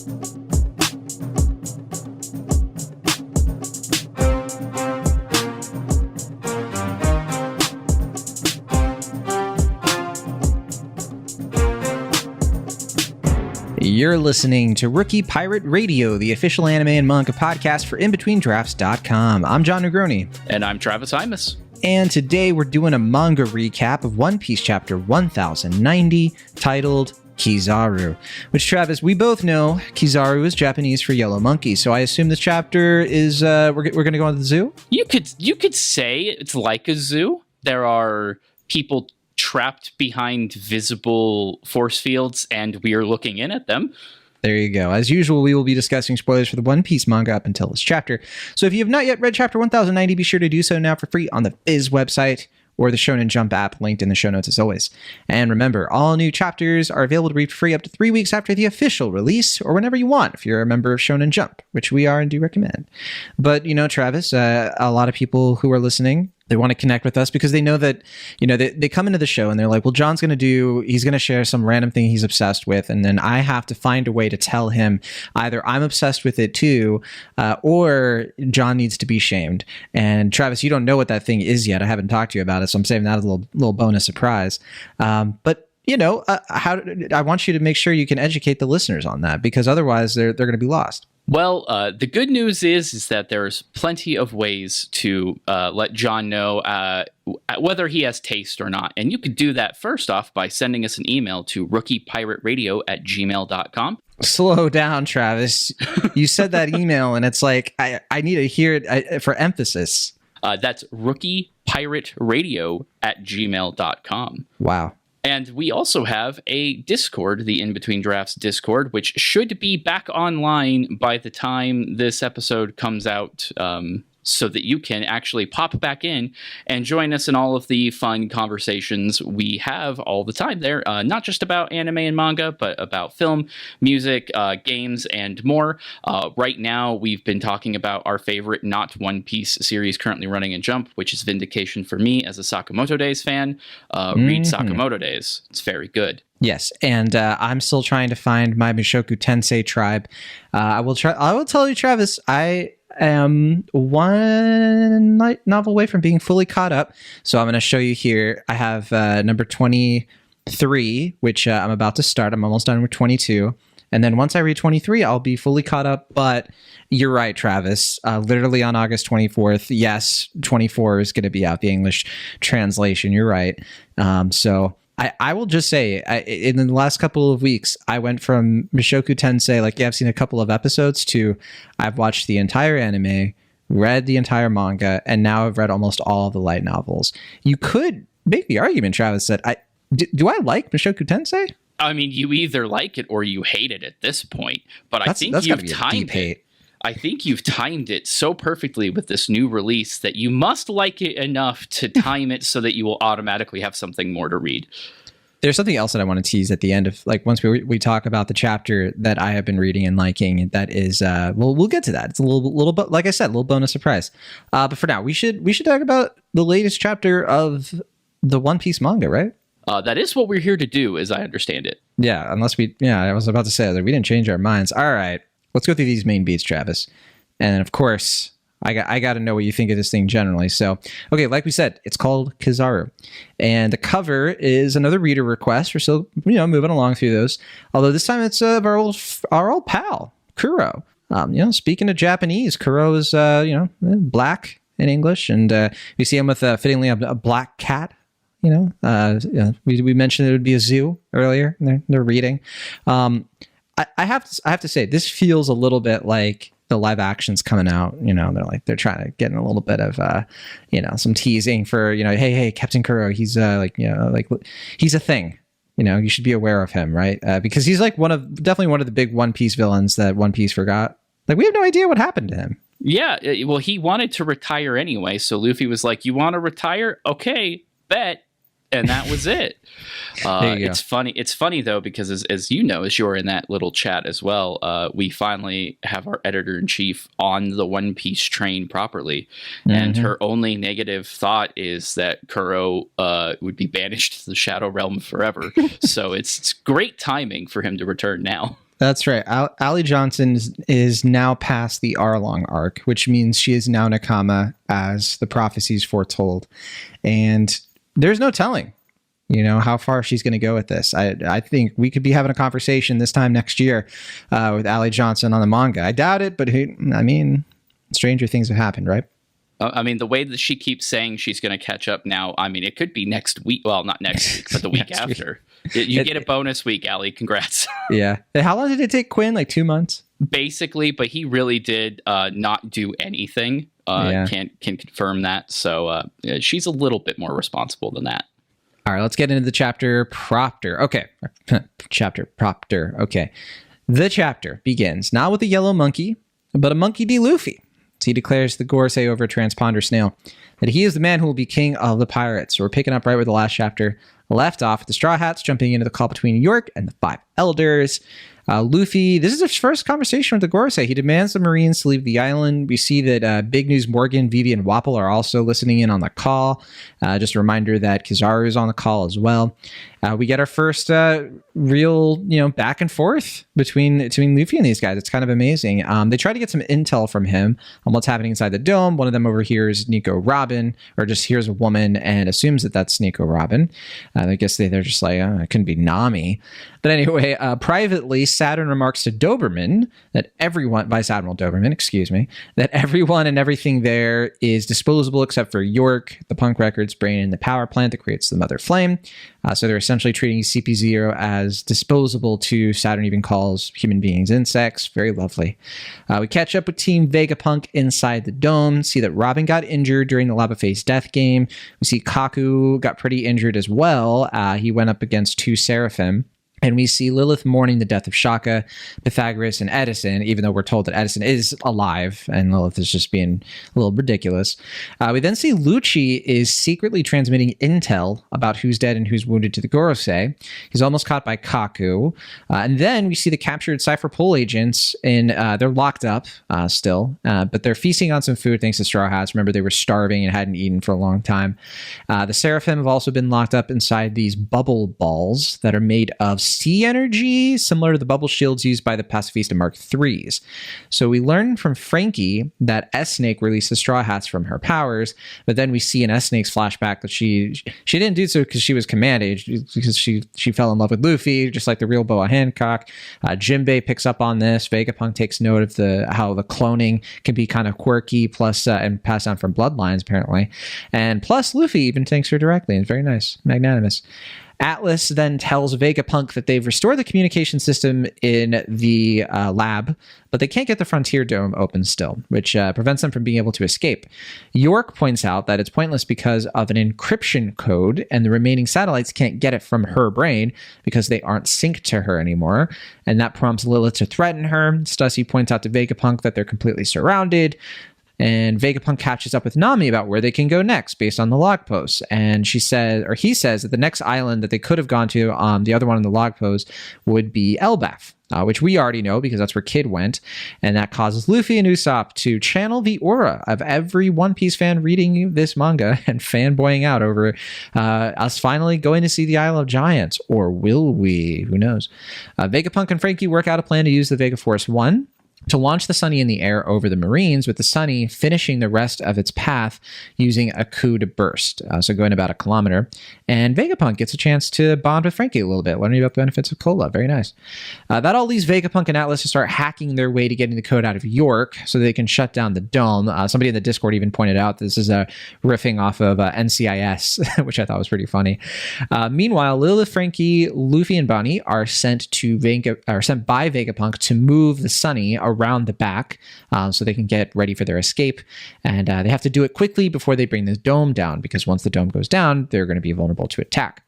You're listening to Rookie Pirate Radio, the official anime and manga podcast for InBetweenDrafts.com. I'm John Negroni. And I'm Travis Imus. And today we're doing a manga recap of One Piece chapter 1090, titled Kizaru. Which, Travis, we both know Kizaru is Japanese for yellow monkey, so I assume this chapter is, we're going to go into the zoo? You could say it's like a zoo. There are people trapped behind visible force fields, and we are looking in at them. There you go. As usual, we will be discussing spoilers for the One Piece manga up until this chapter. So if you have not yet read chapter 1090, be sure to do so now for free on the Viz website or the Shonen Jump app, linked in the show notes as always. And remember, all new chapters are available to read for free up to 3 weeks after the official release, or whenever you want if you're a member of Shonen Jump, which we are and do recommend. But, you know, Travis, a lot of people who are listening, they want to connect with us because they know that, you know, they come into the show and they're like, well, John's going to share some random thing he's obsessed with. And then I have to find a way to tell him either I'm obsessed with it too, or John needs to be shamed. And Travis, you don't know what that thing is yet. I haven't talked to you about it, so I'm saving that as a little bonus surprise. But you know, I want you to make sure you can educate the listeners on that, because otherwise they're going to be lost. Well, the good news is that there's plenty of ways to let John know whether he has taste or not. And you could do that first off by sending us an email to rookiepirateradio@gmail.com. Slow down, Travis. You said that email and it's like, I need to hear it for emphasis. That's rookiepirateradio@gmail.com. Wow. And we also have a Discord, the In Between Drafts Discord, which should be back online by the time this episode comes out, so that you can actually pop back in and join us in all of the fun conversations we have all the time there. Not just about anime and manga, but about film, music, games, and more. Right now, we've been talking about our favorite not One Piece series currently running in Jump, which is Vindication for me as a Sakamoto Days fan. Read Sakamoto Days. It's very good. Yes, and I'm still trying to find my Mushoku Tensei tribe. I will tell you, Travis, I am one light novel away from being fully caught up. So I'm going to show you here. I have number 23, which I'm about to start. I'm almost done with 22. And then once I read 23, I'll be fully caught up. But you're right, Travis. Literally on August 24th, yes, 24 is going to be out, the English translation. You're right. So I will just say, in the last couple of weeks, I went from Mushoku Tensei, like, yeah, I've seen a couple of episodes, to I've watched the entire anime, read the entire manga, and now I've read almost all of the light novels. You could make the argument, Travis, that do I like Mushoku Tensei? I mean, you either like it or you hate it at this point. But I think you've timed it. I think you've timed it so perfectly with this new release that you must like it enough to time it so that you will automatically have something more to read. There's something else that I want to tease at the end of, like, once we talk about the chapter that I have been reading and liking. That is, we'll get to that. It's a little, like I said, a little bonus surprise. But for now, we should talk about the latest chapter of the One Piece manga, right? That is what we're here to do, as I understand it. Yeah, I was about to say that we didn't change our minds. All right. Let's go through these main beats, Travis. And of course, I got to know what you think of this thing generally. So, okay, like we said, it's called Kizaru. And the cover is another reader request. We're still, moving along through those. Although this time it's of our old pal, Kuro. Speaking of Japanese, Kuro is, black in English. And we see him with, fittingly, a black cat. We mentioned it would be a zoo earlier. They're reading. I have to say, this feels a little bit like the live action's coming out. They're trying to get in a little bit of some teasing for, hey, Captain Kuro, he's he's a thing. You should be aware of him, right? Because he's like definitely one of the big One Piece villains that One Piece forgot. Like, we have no idea what happened to him. Yeah, well, he wanted to retire anyway, so Luffy was like, "You want to retire? Okay, bet." And that was it. It's funny though, because as you know, as you're in that little chat as well, we finally have our editor-in-chief on the One Piece train properly. Mm-hmm. And her only negative thought is that Kuro would be banished to the Shadow Realm forever. So it's great timing for him to return now. That's right. Allie Johnson is now past the Arlong arc, which means she is now Nakama as the prophecies foretold. And there's no telling, how far she's going to go with this. I think we could be having a conversation this time next year with Allie Johnson on the manga. I doubt it, but stranger things have happened, right? The way that she keeps saying she's going to catch up now, it could be next week. Well, not next week, but the week after. You get a bonus week, Allie. Congrats. Yeah. How long did it take Quinn? Like 2 months? Basically, but he really did not do anything. Can confirm that. So she's a little bit more responsible than that. All right, let's get into the chapter propter. Okay. Chapter propter. Okay. The chapter begins not with a yellow monkey, but a monkey D. Luffy. He declares the Gorosei over a transponder snail that he is the man who will be king of the pirates. So we're picking up right where the last chapter left off with the Straw Hats jumping into the call between York and the Five Elders. Luffy, this is his first conversation with the Gorosei. He demands the Marines to leave the island. We see that Big News Morgan, Vivi, and Wapple are also listening in on the call. Just a reminder that Kizaru is on the call as well. We get our first real, back and forth between Luffy and these guys. It's kind of amazing. They try to get some intel from him on what's happening inside the dome. One of them overhears Nico Robin, or just hears a woman and assumes that that's Nico Robin. I guess they're just like, it couldn't be Nami. But anyway, privately, Saturn remarks to Doberman that everyone, Vice Admiral Doberman, excuse me, that everyone and everything there is disposable except for York, the Punk Records brain, and the power plant that creates the Mother Flame. So they're essentially treating CP0 as disposable to Saturn even calls human beings insects. Very lovely. We catch up with Team Vegapunk inside the dome, see that Robin got injured during the Lava Face death game. We see Kaku got pretty injured as well. He went up against 2 Seraphim. And we see Lilith mourning the death of Shaka, Pythagoras, and Edison, even though we're told that Edison is alive and Lilith is just being a little ridiculous. We then see Lucci is secretly transmitting intel about who's dead and who's wounded to the Gorosei. He's almost caught by Kaku. And then we see the captured Cypher Pole agents, and they're locked up still, but they're feasting on some food thanks to Straw Hats. Remember, they were starving and hadn't eaten for a long time. The Seraphim have also been locked up inside these bubble balls that are made of sea energy, similar to the bubble shields used by the Pacifista Mark IIIs. So we learn from Frankie that S-Snake releases Straw Hats from her powers, but then we see in S-Snake's flashback that she didn't do so because she was commanded, because she fell in love with Luffy, just like the real Boa Hancock. Jinbei picks up on this. Vegapunk takes note of how the cloning can be kind of quirky, plus and passed down from bloodlines apparently, and plus Luffy even thanks her directly. It's very nice, magnanimous. Atlas then tells Vegapunk that they've restored the communication system in the lab, but they can't get the Frontier Dome open still, which prevents them from being able to escape. York points out that it's pointless because of an encryption code, and the remaining satellites can't get it from her brain because they aren't synced to her anymore, and that prompts Lilith to threaten her. Stussy points out to Vegapunk that they're completely surrounded. And Vegapunk catches up with Nami about where they can go next based on the log posts. And he says that the next island that they could have gone to, the other one in the log post, would be Elbaf, which we already know because that's where Kid went. And that causes Luffy and Usopp to channel the aura of every One Piece fan reading this manga and fanboying out over us finally going to see the Isle of Giants. Or will we? Who knows? Vegapunk and Frankie work out a plan to use the Vega Force 1 to launch the Sunny in the air over the Marines, with the Sunny finishing the rest of its path using a coup de burst, so going about 1 kilometer. And Vegapunk gets a chance to bond with Frankie a little bit, learning about the benefits of cola. Very nice. That all leaves Vegapunk and Atlas to start hacking their way to getting the code out of York so they can shut down the dome. Somebody in the Discord even pointed out this is riffing off of NCIS, which I thought was pretty funny. Meanwhile, Lilith, Frankie, Luffy, and Bonnie are sent by Vegapunk to move the Sunny around the back so they can get ready for their escape. And they have to do it quickly before they bring the dome down, because once the dome goes down, they're going to be vulnerable to attack.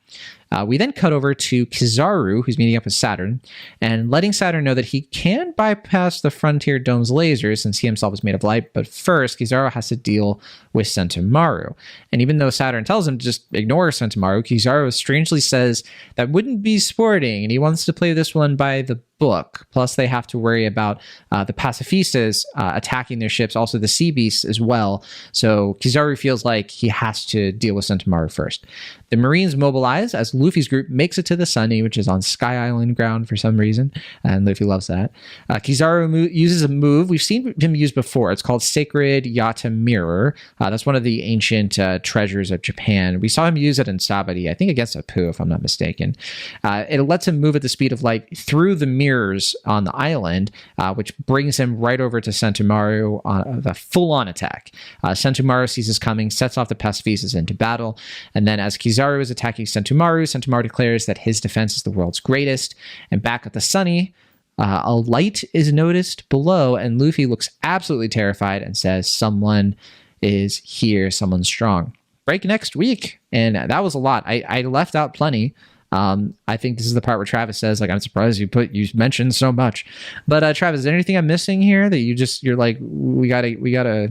We then cut over to Kizaru, who's meeting up with Saturn, and letting Saturn know that he can bypass the Frontier Dome's lasers since he himself is made of light, but first, Kizaru has to deal with Sentomaru. And even though Saturn tells him to just ignore Sentomaru, Kizaru strangely says that wouldn't be sporting, and he wants to play this one by the book. Plus, they have to worry about the Pacifistas attacking their ships, also the Sea Beasts as well. So Kizaru feels like he has to deal with Sentomaru first. The Marines mobilize manga-wise, as Luffy's group makes it to the Sunny, which is on Sky Island ground for some reason, and Luffy loves that. Kizaru uses a move we've seen him use before. It's called Sacred Yata Mirror. That's one of the ancient treasures of Japan. We saw him use it in Sabari, I think against Apu, if I'm not mistaken. It lets him move at the speed of light through the mirrors on the island, which brings him right over to Sentomaru on the full-on attack. Sentomaru sees this coming, sets off the Pacifists into battle, and then as Kizaru is attacking Sentomaru declares that his defense is the world's greatest. And back at the Sunny, a light is noticed below, and Luffy looks absolutely terrified and says, "Someone is here, someone strong." Break next week, and that was a lot. I left out plenty. I think this is the part where Travis says, like, "I'm surprised you mentioned so much." But Travis, is there anything I'm missing here that you're like, we gotta,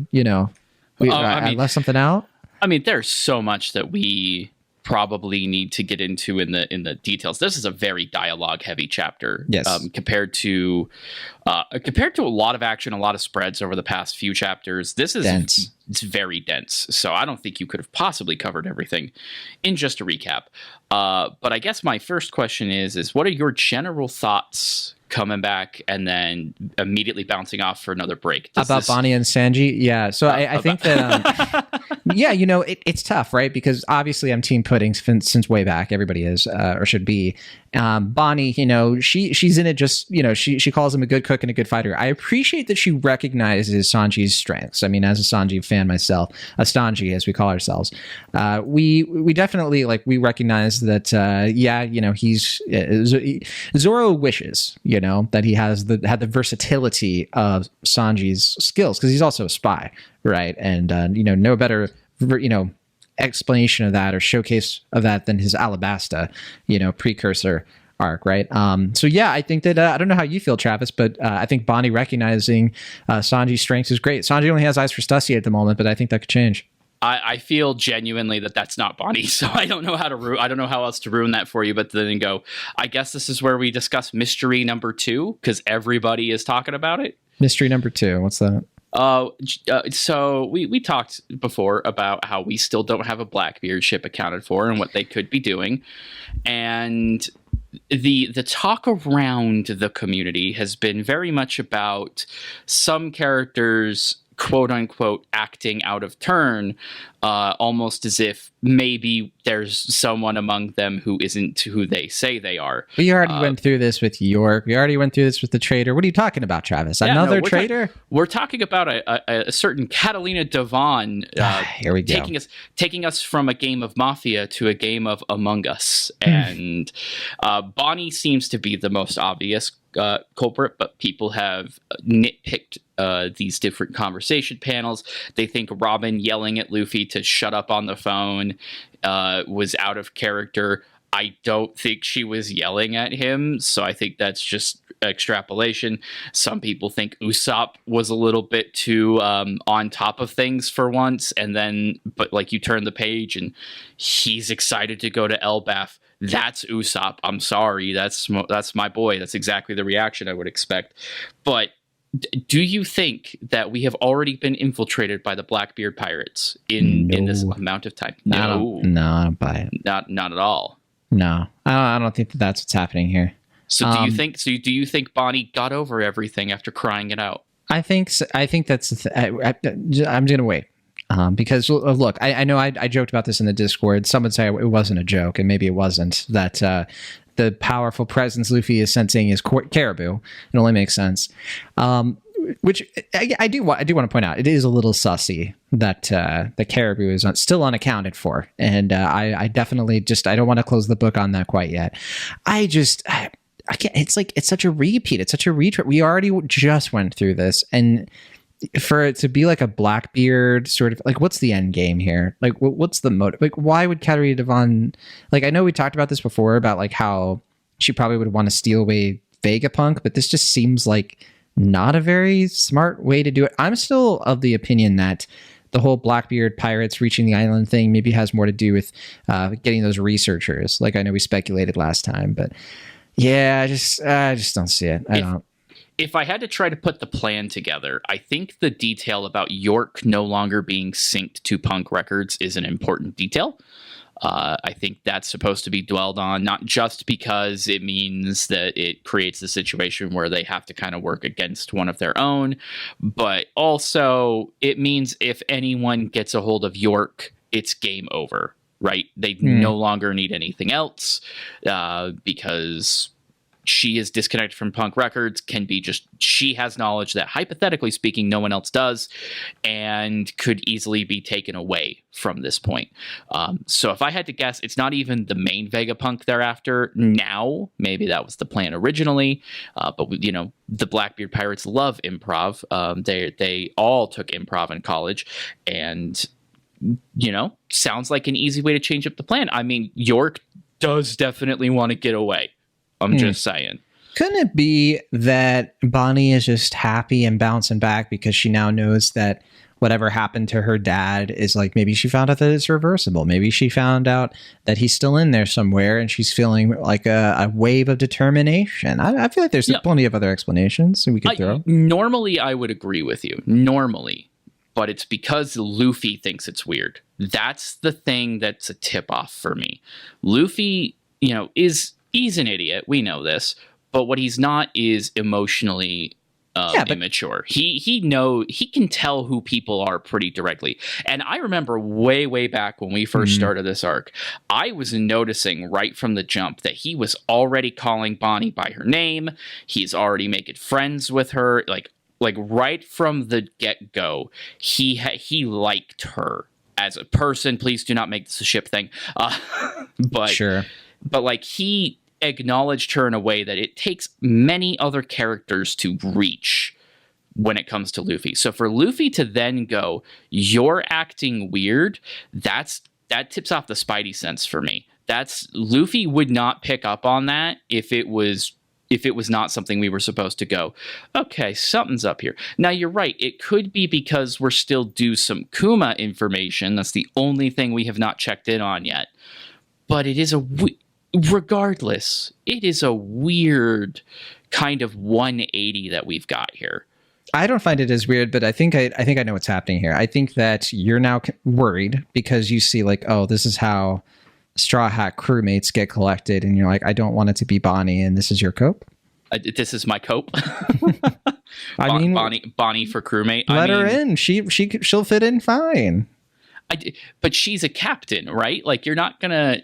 I left something out? I mean, there's so much that we probably need to get into in the details. This is a very dialogue heavy chapter. Yes. Compared to a lot of action, a lot of spreads over the past few chapters. This is dense. It's very dense. So I don't think you could have possibly covered everything in just a recap. But I guess my first question is what are your general thoughts coming back and then immediately bouncing off for another break? About Bonnie and Sanji? Yeah. So I think that, yeah, it's tough, right? Because obviously I'm team pudding since way back. Everybody is, or should be. Bonnie, she's in it just, she calls him a good cook and a good fighter. I appreciate that she recognizes Sanji's strengths. I mean, as a Sanji fan myself, a Stanji as we call ourselves, we definitely we recognize that, he's Zoro wishes, that he had the versatility of Sanji's skills because he's also a spy, right? And no better, explanation of that or showcase of that than his Alabasta, precursor arc, right? So yeah, I think that I don't know how you feel, Travis, but I think Bonnie recognizing Sanji's strengths is great. Sanji only has eyes for Stussy at the moment, but I think that could change. I feel genuinely that that's not Bonnie, so I don't know I don't know how else to ruin that for you, but then go, I guess this is where we discuss mystery number 2, because everybody is talking about it. Mystery number 2, what's that? So we talked before about how we still don't have a Blackbeard ship accounted for and what they could be doing. And the talk around the community has been very much about some characters, quote unquote, acting out of turn, almost as if maybe there's someone among them who isn't who they say they are. We already went through this with York. We already went through this with the traitor. What are you talking about, Travis? Another traitor? We're talking about a certain Catalina Devon. Here we go. Taking us from a game of Mafia to a game of Among Us. And Bonnie seems to be the most obvious culprit, but people have nitpicked these different conversation panels. They think Robin yelling at Luffy to shut up on the phone was out of character. I don't think she was yelling at him, so I think that's just extrapolation. Some people think Usopp was a little bit too on top of things for once, but you turn the page and he's excited to go to Elbaf. That's Usopp. I'm sorry. That's my boy. That's exactly the reaction I would expect. But do you think that we have already been infiltrated by the Blackbeard pirates in this amount of time? No, I don't buy it. Not at all. No, I don't think that's what's happening here. So do you think Bonnie got over everything after crying it out? I think that's. I'm going to wait. Because look, I know I joked about this in the Discord. Some would say it wasn't a joke, and maybe it wasn't. That the powerful presence Luffy is sensing is Caribou. It only makes sense. Which I do want to point out. It is a little sussy that the Caribou is still unaccounted for, and I definitely I don't want to close the book on that quite yet. I can't. It's such a repeat. It's such a retread. We already just went through this, and for it to be like a Blackbeard sort of what's the end game here? What's the motive? Why would Katarina Devon, I know we talked about this before about how she probably would want to steal away Vegapunk, but this just seems like not a very smart way to do it. I'm still of the opinion that the whole Blackbeard pirates reaching the island thing maybe has more to do with getting those researchers. I know we speculated last time, but yeah, I just don't see it. I don't. If I had to try to put the plan together, I think the detail about York no longer being synced to Punk Records is an important detail. I think that's supposed to be dwelled on, not just because it means that it creates a situation where they have to kind of work against one of their own, but also it means if anyone gets a hold of York, it's game over, right? They no longer need anything else because she is disconnected from Punk Records, she has knowledge that hypothetically speaking, no one else does, and could easily be taken away from this point. So if I had to guess, it's not even the main Vegapunk they're after now. Maybe that was the plan originally, but the Blackbeard Pirates love improv. They all took improv in college, and sounds like an easy way to change up the plan. I mean, York does definitely want to get away. I'm just saying. Couldn't it be that Bonnie is just happy and bouncing back because she now knows that whatever happened to her dad is like, maybe she found out that it's reversible. Maybe she found out that he's still in there somewhere and she's feeling like a wave of determination. I feel like there's plenty of other explanations we could throw. Normally, I would agree with you. Normally. But it's because Luffy thinks it's weird. That's the thing that's a tip-off for me. Luffy, he's an idiot. We know this. But what he's not is emotionally immature. He can tell who people are pretty directly. And I remember way back when we first started this arc, I was noticing right from the jump that he was already calling Bonnie by her name. He's already making friends with her. Like right from the get-go, he liked her as a person. Please do not make this a ship thing. But sure. But like he acknowledged her in a way that it takes many other characters to reach when it comes to Luffy. So for Luffy to then go, "You're acting weird," that tips off the Spidey sense for me. Luffy would not pick up on that if it was not something we were supposed to go, okay, something's up here. Now, you're right. It could be because we're still due some Kuma information. That's the only thing we have not checked in on yet. But it is regardless, it is a weird kind of 180 that we've got here. I don't find it as weird, but I think I know what's happening here. I think that you're now worried because you see like, oh, this is how Straw Hat crewmates get collected, and you're like, I don't want it to be Bonnie, and this is your cope? This is my cope. I mean, Bonnie for crewmate. Let her in. She'll fit in fine. But she's a captain, right? Like you're not gonna.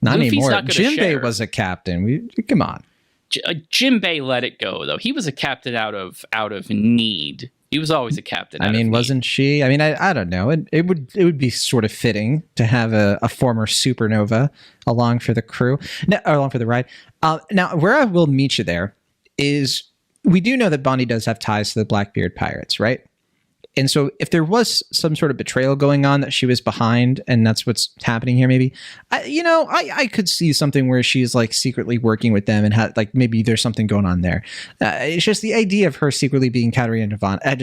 Not Luffy's anymore. Not Jinbei was a captain. Come on. Jinbei let it go though. He was a captain out of need. He was always a captain. I mean, wasn't she? I mean, I don't know. It would be sort of fitting to have a former supernova along for the crew, along for the ride. Now, where I will meet you there is we do know that Bonnie does have ties to the Blackbeard Pirates, right? And so if there was some sort of betrayal going on that she was behind, and that's what's happening here, maybe, I could see something where she's like secretly working with them and like maybe there's something going on there. It's just the idea of her secretly being Katarina Devon. I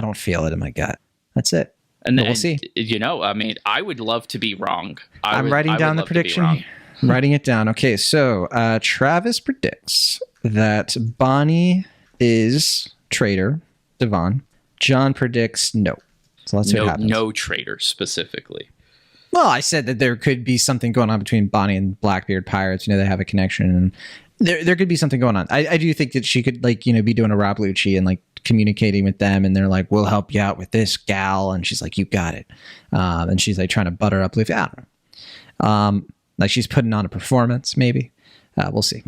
don't feel it in my gut. That's it. And we'll see. I mean, I would love to be wrong. I'm writing down the prediction. I'm writing it down. Okay, so Travis predicts that Bonnie is traitor Devon. John predicts no. So let's see what happens. No traitor specifically. Well, I said that there could be something going on between Bonnie and Blackbeard Pirates. They have a connection, and there could be something going on. I do think that she could be doing a Rob Lucci and like communicating with them, and they're like, "We'll help you out with this, gal," and she's like, "You got it," and she's like trying to butter up Luffy. I don't know. Like she's putting on a performance, maybe. We'll see.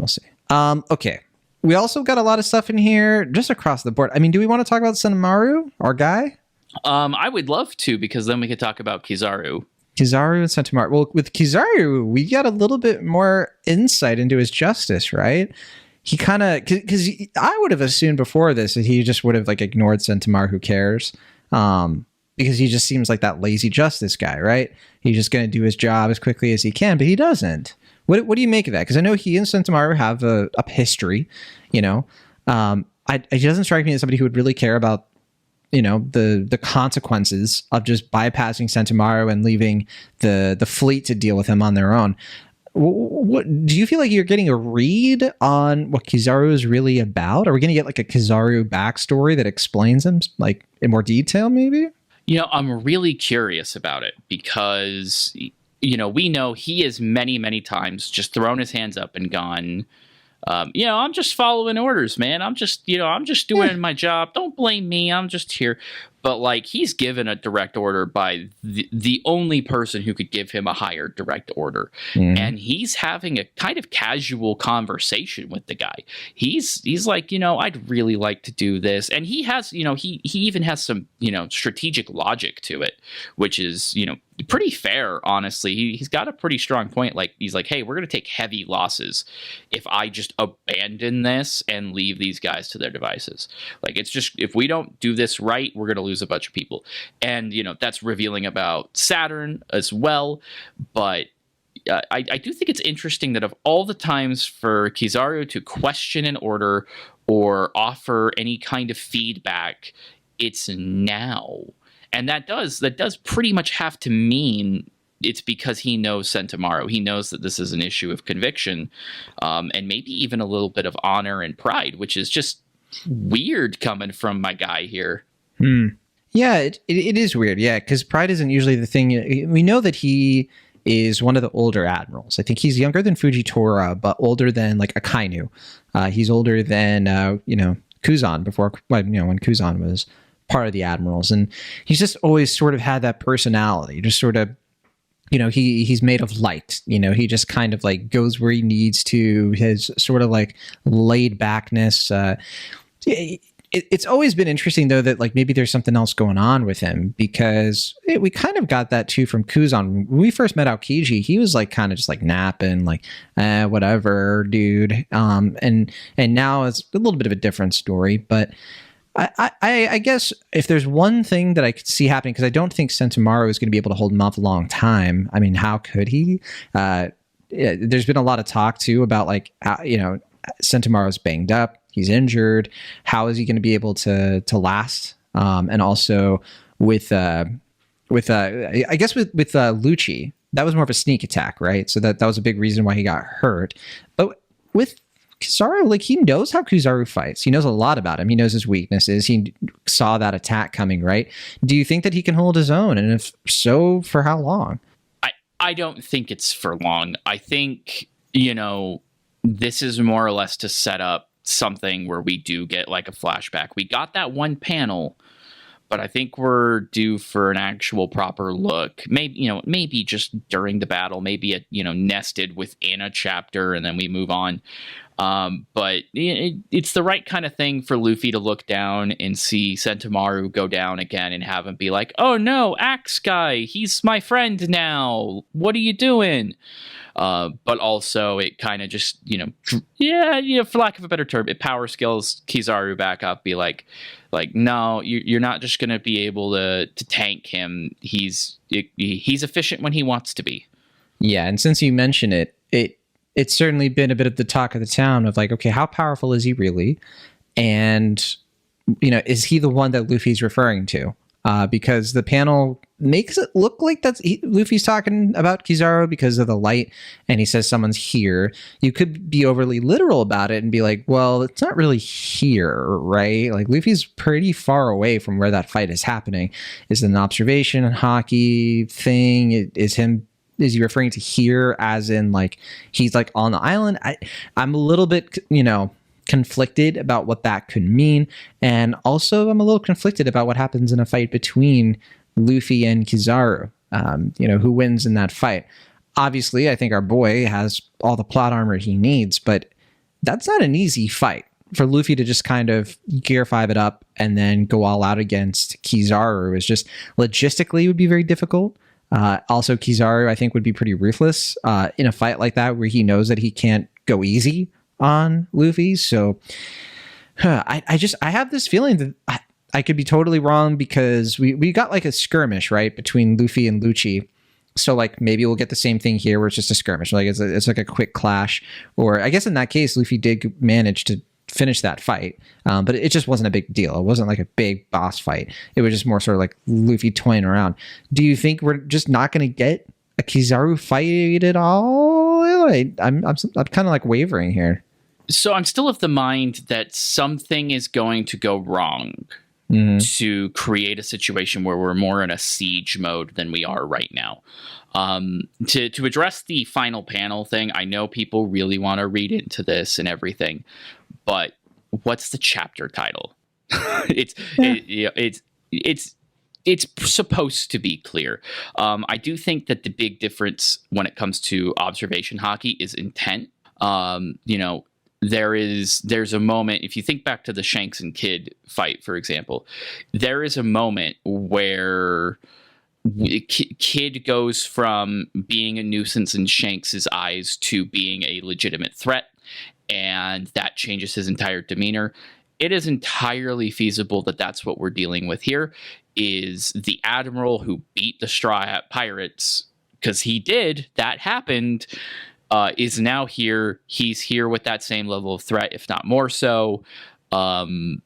Okay. We also got a lot of stuff in here just across the board. I mean, do we want to talk about Sentomaru, our guy? I would love to, because then we could talk about Kizaru. Kizaru and Sentomaru. Well, with Kizaru, we got a little bit more insight into his justice, right? He kind of, because I would have assumed before this that he just would have like ignored Sentomaru, who cares? Because he just seems like that lazy justice guy, right? He's just going to do his job as quickly as he can, but he doesn't. What do you make of that? Because I know he and Sentomaru have a history, It doesn't strike me as somebody who would really care about, the consequences of just bypassing Sentomaru and leaving the fleet to deal with him on their own. What do you feel like you're getting a read on what Kizaru is really about? Are we going to get like a Kizaru backstory that explains him like in more detail, maybe? I'm really curious about it because we know he has many, many times just thrown his hands up and gone, I'm just following orders, man. I'm just doing my job. Don't blame me. I'm just here. But like, he's given a direct order by the only person who could give him a higher direct order. And he's having a kind of casual conversation with the guy. He's like, I'd really like to do this. And he has, he even has some, strategic logic to it, which is, pretty fair, honestly. He's got a pretty strong point. Like, he's like, hey, we're going to take heavy losses if I just abandon this and leave these guys to their devices. Like, it's just, if we don't do this right, we're going to lose a bunch of people. And, that's revealing about Saturn as well. But I do think it's interesting that of all the times for Kizaru to question an order or offer any kind of feedback, it's now. And that does pretty much have to mean it's because he knows Sentomaru. He knows that this is an issue of conviction, and maybe even a little bit of honor and pride, which is just weird coming from my guy here. Yeah, it is weird. Yeah, because pride isn't usually the thing. We know that he is one of the older admirals. I think he's younger than Fujitora, but older than like Akainu. He's older than Kuzan before, when Kuzan was part of the admirals, and he's just always sort of had that personality, just sort of, he's made of light. He just kind of like goes where he needs to. His sort of like laid backness. It's always been interesting though that like maybe there's something else going on with him, because we kind of got that too from Kuzan. When we first met Aokiji, he was like kind of just like napping, like whatever, dude. And now it's a little bit of a different story, but I guess if there's one thing that I could see happening, because I don't think Sentomaru is going to be able to hold him off a long time. I mean, how could he? There's been a lot of talk too about like, Sentomaru's banged up. He's injured. How is he going to be able to last? And also with I guess with Lucci, that was more of a sneak attack, right? So that was a big reason why he got hurt. But with Kizaru, like, he knows how Kizaru fights. He knows a lot about him. He knows his weaknesses. He saw that attack coming, right? Do you think that he can hold his own? And if so, for how long? I don't think it's for long. I think, this is more or less to set up something where we do get like a flashback. We got that one panel, but I think we're due for an actual proper look. Maybe just during the battle, maybe nested within a chapter, and then we move on. But it's the right kind of thing for Luffy to look down and see Sentomaru go down again and have him be like, oh no, Axe Guy, he's my friend now. What are you doing? But also it kind of just, for lack of a better term, it power skills Kizaru back up, be like, no, you're not just going to be able to tank him. He's efficient when he wants to be. Yeah. And since you mention it's certainly been a bit of the talk of the town of like, okay, how powerful is he really? And, is he the one that Luffy's referring to? Because the panel makes it look like Luffy's talking about Kizaru because of the light, and he says someone's here. You could be overly literal about it and be like, well, it's not really here, right? Like, Luffy's pretty far away from where that fight is happening. Is it an observation hockey thing? Is he referring to here as in like he's like on the island? I'm a little bit, conflicted about what that could mean. And also I'm a little conflicted about what happens in a fight between Luffy and Kizaru. Who wins in that fight? Obviously, I think our boy has all the plot armor he needs, but that's not an easy fight for Luffy to just kind of Gear 5 it up and then go all out against Kizaru. Is just logistically would be very difficult. Also, Kizaru, I think, would be pretty ruthless in a fight like that where he knows that he can't go easy on Luffy. So I have this feeling that I could be totally wrong, because we got like a skirmish, right, between Luffy and Lucci. So like maybe we'll get the same thing here where it's just a skirmish. Like it's like a quick clash. Or I guess in that case, Luffy did manage to finish that fight, but it just wasn't a big deal. It wasn't like a big boss fight. It was just more sort of like Luffy toying around. Do you think we're just not going to get a Kizaru fight at all? I'm kind of like wavering here. So I'm still of the mind that something is going to go wrong. to create a situation where we're more in a siege mode than we are right now. To address the final panel thing, I know people really want to read into this and everything, but what's the chapter title? It's supposed to be clear. I do think that the big difference when it comes to observation hockey is intent. There's a moment, if you think back to the Shanks and Kidd fight, for example, there is a moment where Kidd goes from being a nuisance in Shanks's eyes to being a legitimate threat, and that changes his entire demeanor. It is entirely feasible that that's what we're dealing with here, is the admiral who beat the Straw Hat Pirates, because he did, that happened, is now here. He's here with that same level of threat, if not more so. The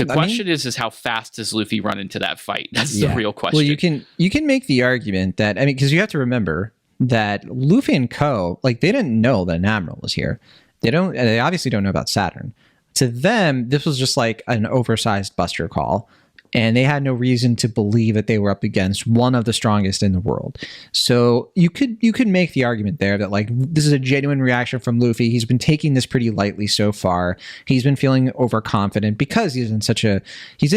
question is how fast does Luffy run into that fight? That's the real question. Well, you can make the argument that, because you have to remember that Luffy and Co., they didn't know that an admiral was here. They obviously don't know about Saturn. To them, this was just like an oversized Buster call, and they had no reason to believe that they were up against one of the strongest in the world. So you could make the argument there that this is a genuine reaction from Luffy. He's been taking this pretty lightly so far. He's been feeling overconfident because he's in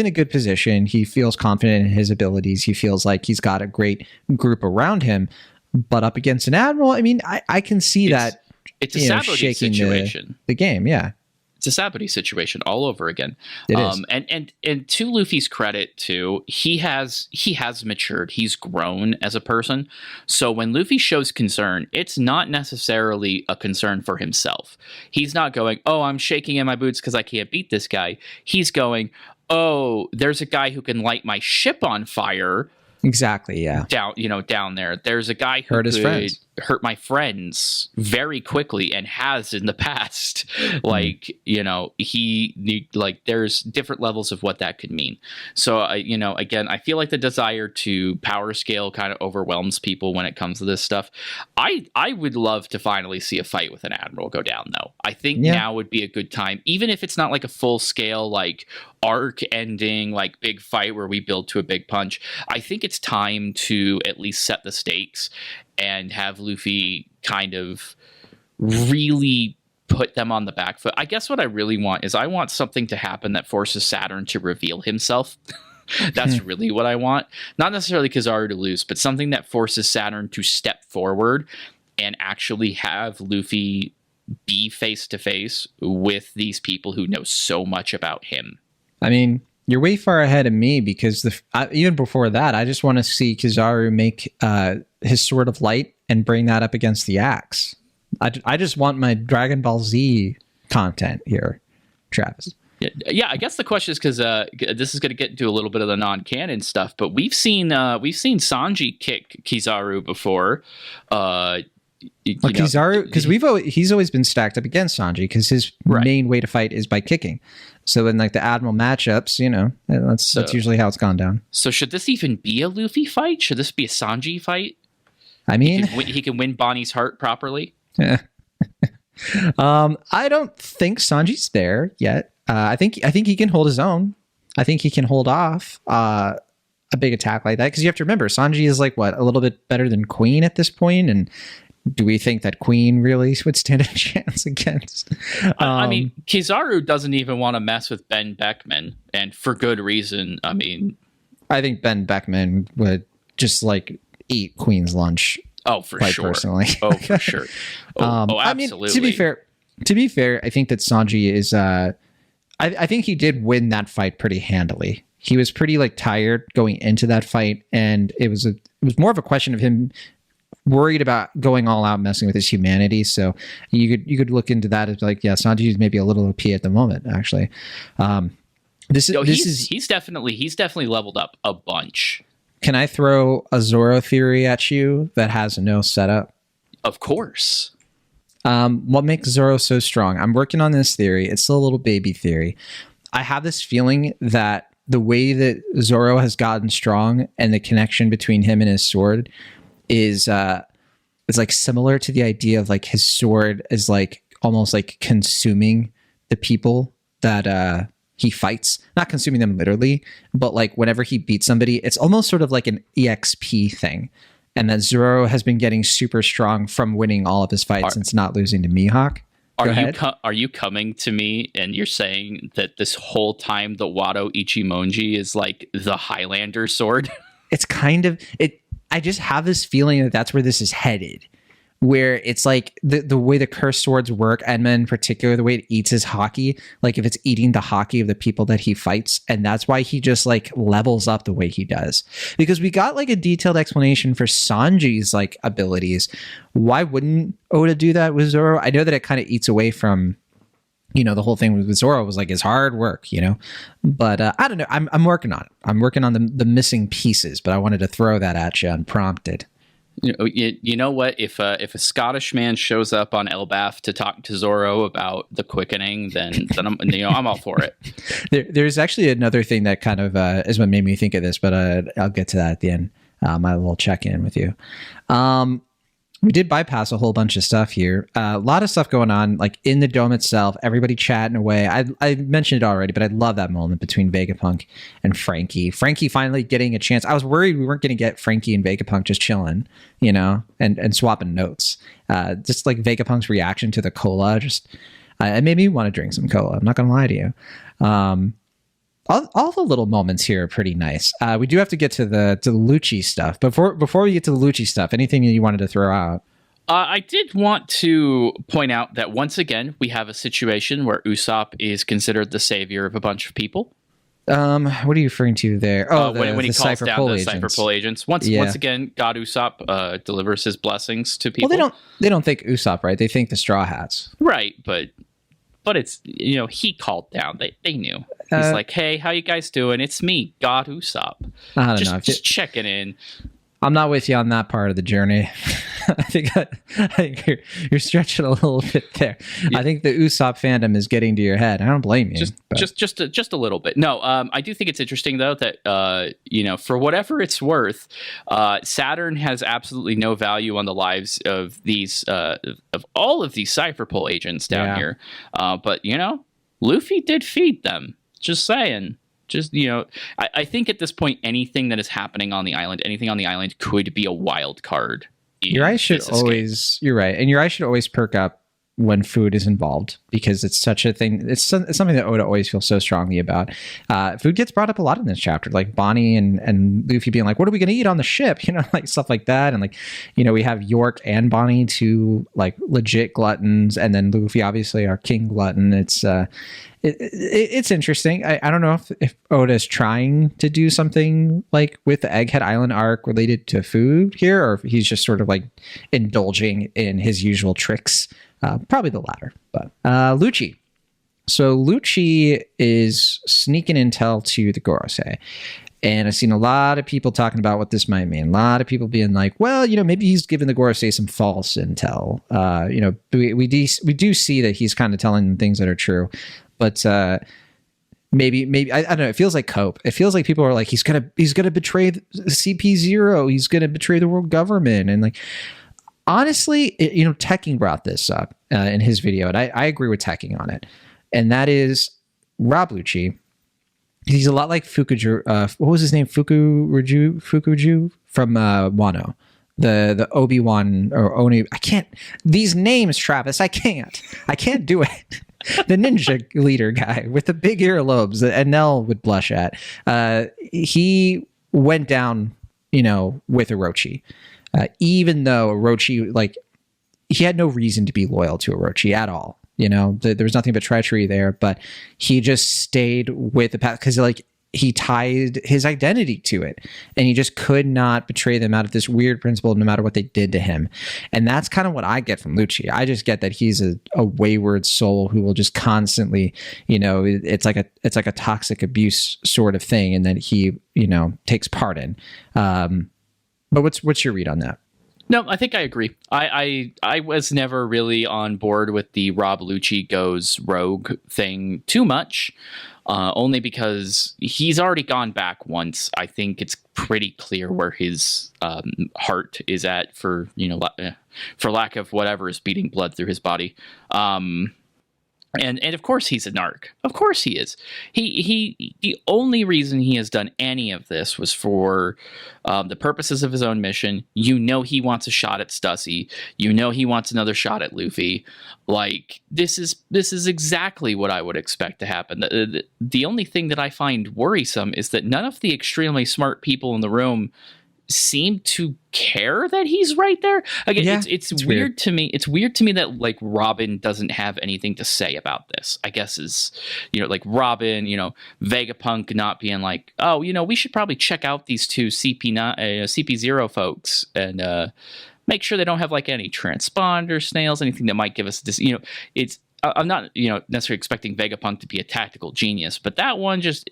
a good position. He feels confident in his abilities. He feels like he's got a great group around him. But up against an admiral, I can see that. It's a sabotage situation. The game, yeah. It's a sabotage situation all over again. It is. And to Luffy's credit too, he has matured. He's grown as a person. So when Luffy shows concern, it's not necessarily a concern for himself. He's not going, "Oh, I'm shaking in my boots because I can't beat this guy." He's going, "Oh, there's a guy who can light my ship on fire." Exactly, yeah. Down there. There's a guy who could hurt my friends very quickly and has in the past. There's different levels of what that could mean. So, again, I feel like the desire to power scale kind of overwhelms people when it comes to this stuff. I would love to finally see a fight with an admiral go down, though. I think now would be a good time, even if it's not like a full scale, arc ending, big fight where we build to a big punch. I think it's time to at least set the stakes and have Luffy kind of really put them on the back foot. I guess what I really want is I want something to happen that forces Saturn to reveal himself. That's really what I want. Not necessarily Kizaru to lose, but something that forces Saturn to step forward and actually have Luffy be face to face with these people who know so much about him. You're way far ahead of me because even before that, I just want to see Kizaru make his Sword of Light and bring that up against the axe. I just want my Dragon Ball Z content here, Travis. Yeah, I guess the question is because this is going to get into a little bit of the non-canon stuff, but we've seen Sanji kick Kizaru before. Kizaru, because he's always been stacked up against Sanji because his main way to fight is by kicking. So in the Admiral matchups, that's usually how it's gone down. So should this even be a Luffy fight? Should this be a Sanji fight? He can win Bonnie's heart properly. I don't think Sanji's there yet. I think he can hold his own. I think he can hold off a big attack like that because you have to remember Sanji is a little bit better than Queen at this point, and do we think that Queen really would stand a chance against? Kizaru doesn't even want to mess with Ben Beckman, and for good reason. I think Ben Beckman would just eat Queen's lunch. Oh, for sure. Personally. Oh, for sure. Absolutely. To be fair, I think that Sanji is. I think he did win that fight pretty handily. He was pretty tired going into that fight, and it was more of a question of him worried about going all out, messing with his humanity. So you could look into that as Sanji is maybe a little OP at the moment. Actually, he's definitely leveled up a bunch. Can I throw a Zoro theory at you that has no setup? Of course. What makes Zoro so strong? I'm working on this theory. It's still a little baby theory. I have this feeling that the way that Zoro has gotten strong and the connection between him and his sword is similar to the idea of his sword is almost consuming the people that he fights, not consuming them literally, but like whenever he beats somebody, it's almost sort of like an EXP thing. And that Zoro has been getting super strong from winning all of his fights since not losing to Mihawk. Are you coming to me and you're saying that this whole time the Wado Ichimonji is like the Highlander sword? It's kind of it. I just have this feeling that that's where this is headed, where it's like the way the cursed swords work, Enma in particular, the way it eats his hockey, like if it's eating the hockey of the people that he fights, and that's why he just like levels up the way he does. Because we got like a detailed explanation for Sanji's like abilities. Why wouldn't Oda do that with Zoro? I know that it kind of eats away from, you know, the whole thing with Zoro was like his hard work, you know, but I don't know. I'm working on it. I'm working on the missing pieces, but I wanted to throw that at you unprompted. You know what? If a Scottish man shows up on Elbaf to talk to Zoro about the quickening, then I'm all for it. There's actually another thing that kind of is what made me think of this, but I'll get to that at the end. My little check in with you. We did bypass a whole bunch of stuff here. A lot of stuff going on, like in the dome itself, everybody chatting away. I mentioned it already, but I love that moment between Vegapunk and Frankie. Frankie finally getting a chance. I was worried we weren't going to get Frankie and Vegapunk just chilling, you know, and swapping notes. Just like Vegapunk's reaction to the cola, just it made me want to drink some cola. I'm not going to lie to you. All the little moments here are pretty nice. We do have to get to the Lucci stuff. Before we get to the Lucci stuff, anything you wanted to throw out? I did want to point out that once again, we have a situation where Usopp is considered the savior of a bunch of people. What are you referring to there? Oh, when he calls down the Cypher Pull agents. Once Yeah. again, God Usopp delivers his blessings to people. Well, they don't think Usopp, right? They think the Straw Hats. Right, but it's, you know, he called down. They knew. He's like, hey, how you guys doing? It's me, God Usopp. I don't know. Just checking in. I'm not with you on that part of the journey. I think you're stretching a little bit there. Yeah. I think the Usopp fandom is getting to your head. I don't blame you. Just a little bit. No, I do think it's interesting though that you know, for whatever it's worth, Saturn has absolutely no value on the lives of these of all of these Cypher Pull agents down here. But you know, Luffy did feed them. Just saying. Just, you know, I think at this point, anything that is happening on the island, anything on the island could be a wild card. Your eyes should always, you're right. And your eyes should always perk up when food is involved, because it's such a thing. It's something that Oda always feels so strongly about. Food gets brought up a lot in this chapter, like Bonnie and Luffy being like, what are we going to eat on the ship? You know, like stuff like that. And like, you know, we have York and Bonnie, two like legit gluttons. And then Luffy, obviously our king glutton. It's interesting. I don't know if Oda is trying to do something like with the Egghead Island arc related to food here, or if he's just sort of like indulging in his usual tricks. Probably the latter. But Lucci. So Lucci is sneaking intel to the Gorosei. And I've seen a lot of people talking about what this might mean. A lot of people being like, well, you know, maybe he's giving the Gorosei some false intel. You know, we do see that he's kind of telling them things that are true. But maybe I don't know. It feels like cope. It feels like people are like, he's gonna betray CP0. He's gonna betray the world government. And like, honestly, you know, Tekking brought this up in his video, and I agree with Tekking on it. And that is Rob Lucci. He's a lot like Fukuju. What was his name? Fukuju from Wano. The Obi-Wan or Oni. I can't. These names, Travis. I can't do it. The ninja leader guy with the big earlobes that Nell would blush at. He went down, you know, with Orochi. Even though Orochi, like, he had no reason to be loyal to Orochi at all. You know, there was nothing but treachery there, but he just stayed with the path because, like, he tied his identity to it, and he just could not betray them out of this weird principle, no matter what they did to him. And that's kind of what I get from Lucci. I just get that he's a wayward soul who will just constantly, you know, it's like a toxic abuse sort of thing, and that he, you know, takes part in. But what's your read on that? No, I think I agree. I was never really on board with the Rob Lucci goes rogue thing too much, only because he's already gone back once. I think it's pretty clear where his heart is at, for, you know, for lack of whatever is beating blood through his body. And of course he's a narc. Of course he is. The only reason he has done any of this was for the purposes of his own mission. You know, he wants a shot at Stussy. You know, he wants another shot at Luffy. Like, this is exactly what I would expect to happen. The only thing that I find worrisome is that none of the extremely smart people in the room seem to care that he's right there. Again, Yeah, it's weird to me. It's weird to me that like Robin doesn't have anything to say about this. I guess is, you know, like Robin, you know, Vegapunk not being like, oh, you know, we should probably check out these two CP0 folks and make sure they don't have like any transponder snails, anything that might give us this. You know, it's I'm not, you know, necessarily expecting Vegapunk to be a tactical genius, but that one just.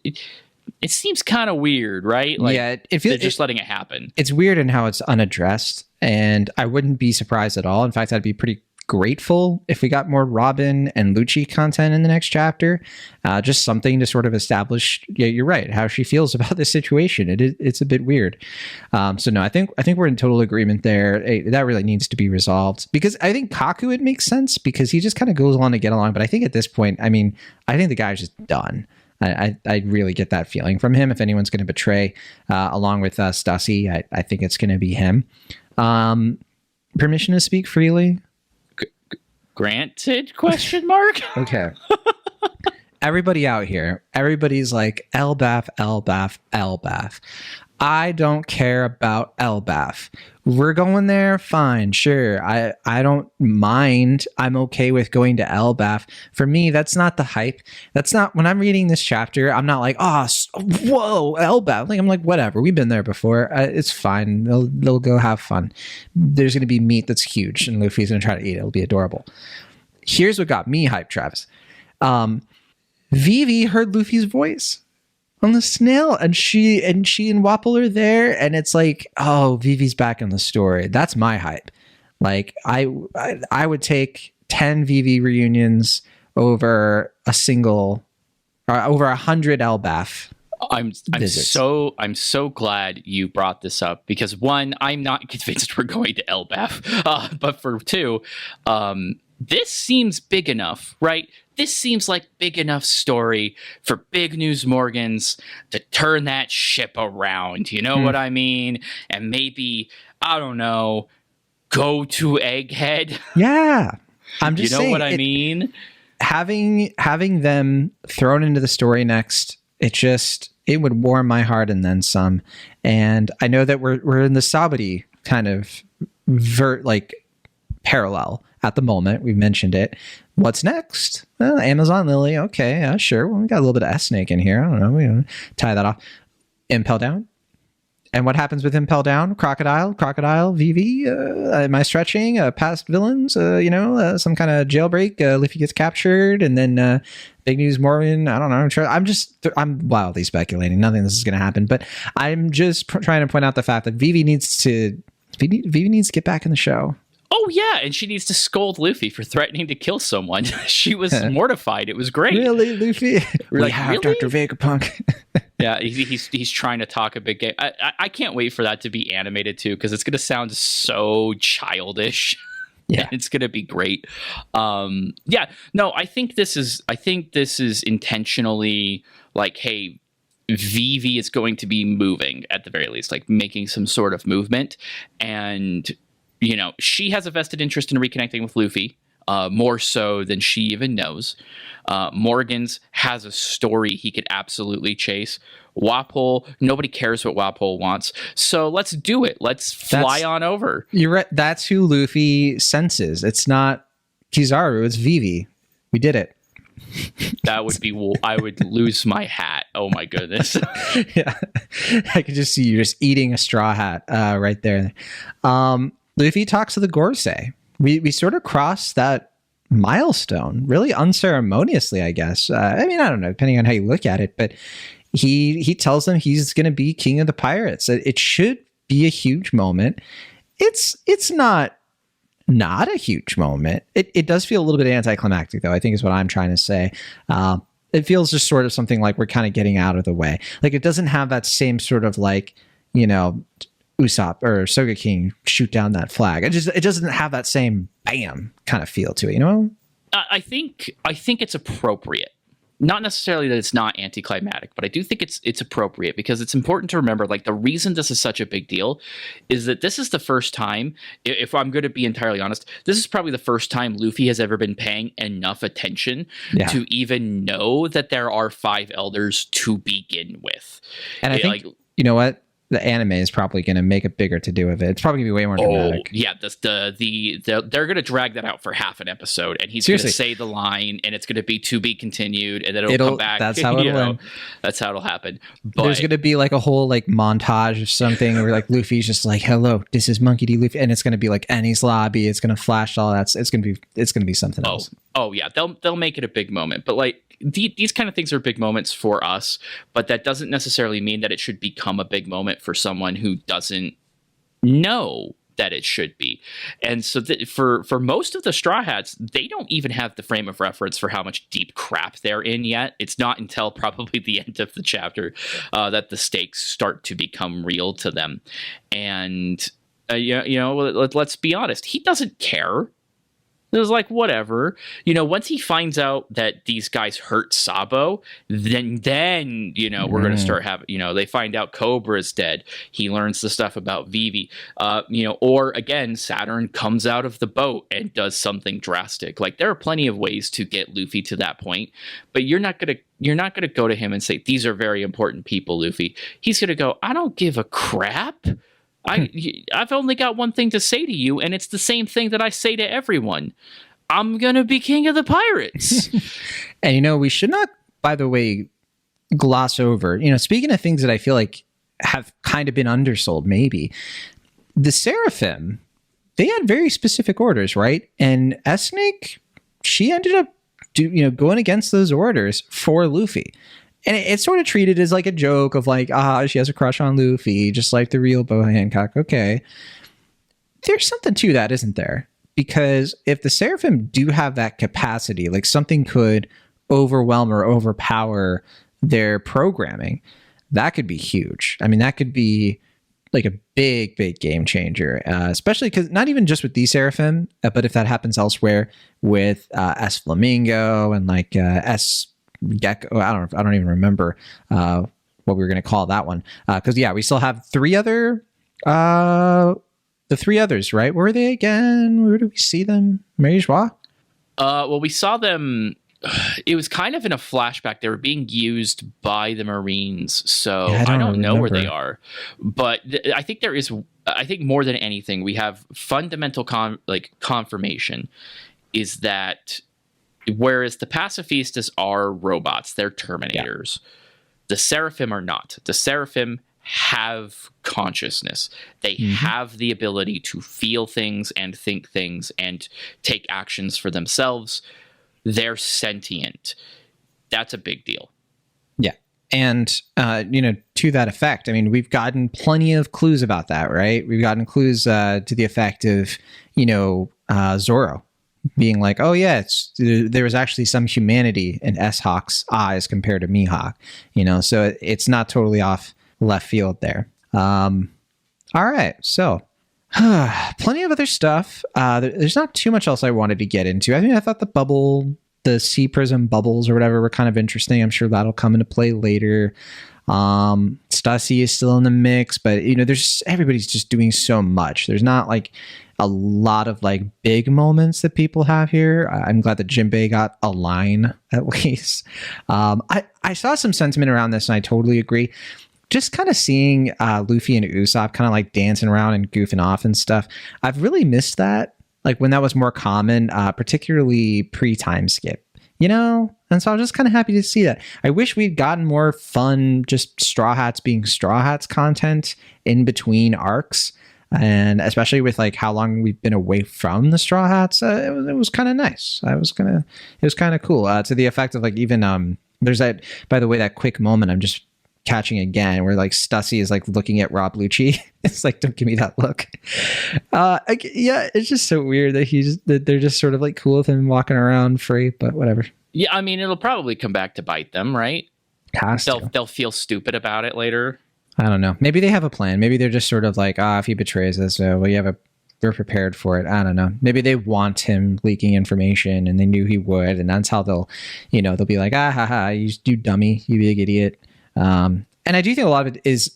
It seems kind of weird, right? Like, yeah, they're just letting it happen. It's weird in how it's unaddressed, and I wouldn't be surprised at all. In fact, I'd be pretty grateful if we got more Robin and Lucci content in the next chapter. Just something to sort of establish, yeah, you're right, how she feels about this situation. It's a bit weird. So no, I think we're in total agreement there. That really needs to be resolved, because I think Kaku, it makes sense because he just kind of goes along to get along. But I think at this point, I mean, I think the guy's just done. I really get that feeling from him. If anyone's going to betray, along with Stussy, I think it's going to be him. Permission to speak freely? Granted? Question mark. Okay. Everybody out here, everybody's like, Elbaf, Elbaf, Elbaf. I don't care about Elbaf. We're going there, fine, sure. I don't mind. I'm okay with going to Elbaf. For me, that's not the hype. That's not, when I'm reading this chapter, I'm not like, oh, whoa, Elbaf. Like, I'm like, whatever. We've been there before. It's fine. They'll go have fun. There's going to be meat that's huge, and Luffy's going to try to eat it. It'll be adorable. Here's what got me hyped, Travis. Vivi heard Luffy's voice on the snail, and she and Wapol are there, and it's like, oh, Vivi's back in the story. That's my hype. Like, I would take 10 Vivi reunions over a single, or over 100 Elbaf. I'm so glad you brought this up, because one, I'm not convinced we're going to Elbaf, but for two, this seems big enough, right? This seems like big enough story for Big News Morgans to turn that ship around. You know what I mean? And maybe, I don't know, go to Egghead. Yeah. I'm just saying. You know what I mean? Having them thrown into the story next, it would warm my heart and then some. And I know that we're in the Sabari kind of parallel at the moment. We've mentioned it. What's next? Well, Amazon Lily. Okay, sure. Well, we got a little bit of S-Snake in here. I don't know. We tie that off. Impel Down. And what happens with Impel Down? Crocodile, Vivi. Am I stretching? Past villains? Some kind of jailbreak. Luffy gets captured, and then Big News Morgan. I don't know. I'm wildly speculating. Nothing of this is going to happen. But I'm just trying to point out the fact that Vivi needs to get back in the show. Oh, yeah, and she needs to scold Luffy for threatening to kill someone. She was mortified. It was great. Really, Luffy? Really? Dr. Vegapunk. Yeah, he's trying to talk a big game. I can't wait for that to be animated, too, because it's going to sound so childish. Yeah, it's going to be great. I think this is intentionally like, hey, Vivi is going to be moving at the very least, like making some sort of movement, and she has a vested interest in reconnecting with Luffy, more so than she even knows. Morgans has a story he could absolutely chase. Wapol, nobody cares what Wapol wants. So let's do it. Let's fly on over. You're right. That's who Luffy senses. It's not Kizaru. It's Vivi. We did it. That would be, I would lose my hat. Oh my goodness. Yeah. I could just see you just eating a straw hat right there. Luffy talks to the Gorsei. We sort of crossed that milestone really unceremoniously, I guess. I don't know, depending on how you look at it, but he tells them he's going to be king of the pirates. It should be a huge moment. It's not a huge moment. It does feel a little bit anticlimactic, though, I think is what I'm trying to say. It feels just sort of something like we're kind of getting out of the way. Like, it doesn't have that same sort of Usopp or Sogeking shoot down that flag. It doesn't have that same bam kind of feel to it, I think it's appropriate. Not necessarily that it's not anticlimactic, but I do think it's appropriate because it's important to remember, like, the reason this is such a big deal is that this is the first time, if I'm going to be entirely honest, this is probably the first time Luffy has ever been paying enough attention to even know that there are 5 elders to begin with. And I think, you know what? The anime is probably going to make a bigger to do of it. It's probably going to be way more dramatic. Yeah, they're going to drag that out for half an episode, and he's going to say the line, and it's going to be to be continued, and then it'll come back. That's how it'll end. That's how it'll happen. But there's going to be like a whole like montage of something where like Luffy's just like, "Hello, this is Monkey D. Luffy," and it's going to be like Annie's lobby. It's going to flash all that. It's going to be something else. Oh yeah, they'll make it a big moment, but like. These kind of things are big moments for us, but that doesn't necessarily mean that it should become a big moment for someone who doesn't know that it should be. And so for most of the Straw Hats, they don't even have the frame of reference for how much deep crap they're in yet. It's not until probably the end of the chapter that the stakes start to become real to them. And, let's be honest, he doesn't care. It was like, whatever. Once he finds out that these guys hurt Sabo, then we're going to start having, they find out Cobra's dead. He learns the stuff about Vivi. Or again, Saturn comes out of the boat and does something drastic. Like, there are plenty of ways to get Luffy to that point, but you're not going to go to him and say, these are very important people, Luffy. He's going to go, I don't give a crap. I've only got one thing to say to you, and it's the same thing that I say to everyone. I'm going to be king of the pirates. And, we should not, by the way, gloss over, speaking of things that I feel like have kind of been undersold, maybe, the Seraphim, they had very specific orders, right? And S-Snake, she ended up going against those orders for Luffy. And it's sort of treated as like a joke of like, she has a crush on Luffy, just like the real Boa Hancock. Okay. There's something to that, isn't there? Because if the Seraphim do have that capacity, like something could overwhelm or overpower their programming, that could be huge. I mean, that could be like a big, big game changer, especially because not even just with these Seraphim, but if that happens elsewhere with S Flamingo and like S Gecko, I don't even remember what we were going to call that one, because we still have the three others, right? Where are they again? Where do we see them? Mary Joie? Well, we saw them. It was kind of in a flashback. They were being used by the Marines, so I don't know where they are. But I think there is. I think more than anything, we have fundamental confirmation is that. Whereas the pacifistas are robots, they're Terminators. Yeah. The Seraphim are not. The Seraphim have consciousness. They have the ability to feel things and think things and take actions for themselves. They're sentient. That's a big deal. Yeah. And, to that effect, I mean, we've gotten plenty of clues about that, right? We've gotten clues to the effect of, Zoro being like, oh yeah, there was actually some humanity in S-Hawk's eyes compared to Mihawk, so it's not totally off left field there. All right, so plenty of other stuff. There's not too much else I wanted to get into. I mean, I thought the sea prism bubbles or whatever were kind of interesting. I'm sure that'll come into play later. Stussy is still in the mix, but everybody's just doing so much. There's not like a lot of like big moments that people have here. I'm glad that Jinbei got a line at least. I saw some sentiment around this and I totally agree. Just kind of seeing Luffy and Usopp kind of like dancing around and goofing off and stuff. I've really missed that. Like when that was more common, particularly pre-time skip, And so I was just kind of happy to see that. I wish we'd gotten more fun, just Straw Hats being Straw Hats content in between arcs. And especially with like how long we've been away from the Straw Hats, it was kind of nice. It was kind of cool to the effect of like even there's that, by the way, that quick moment I'm just catching again where like Stussy is like looking at Rob Lucci. It's like, don't give me that look. It's just so weird that they're just sort of like cool with him walking around free, but whatever. Yeah, I mean, it'll probably come back to bite them, right? They'll feel stupid about it later. I don't know. Maybe they have a plan. Maybe they're just sort of like, if he betrays us, we have a they're prepared for it. I don't know. Maybe they want him leaking information, and they knew he would, and that's how they'll be like, ah, ha, ha, you dummy, you big idiot. And I do think a lot of it is,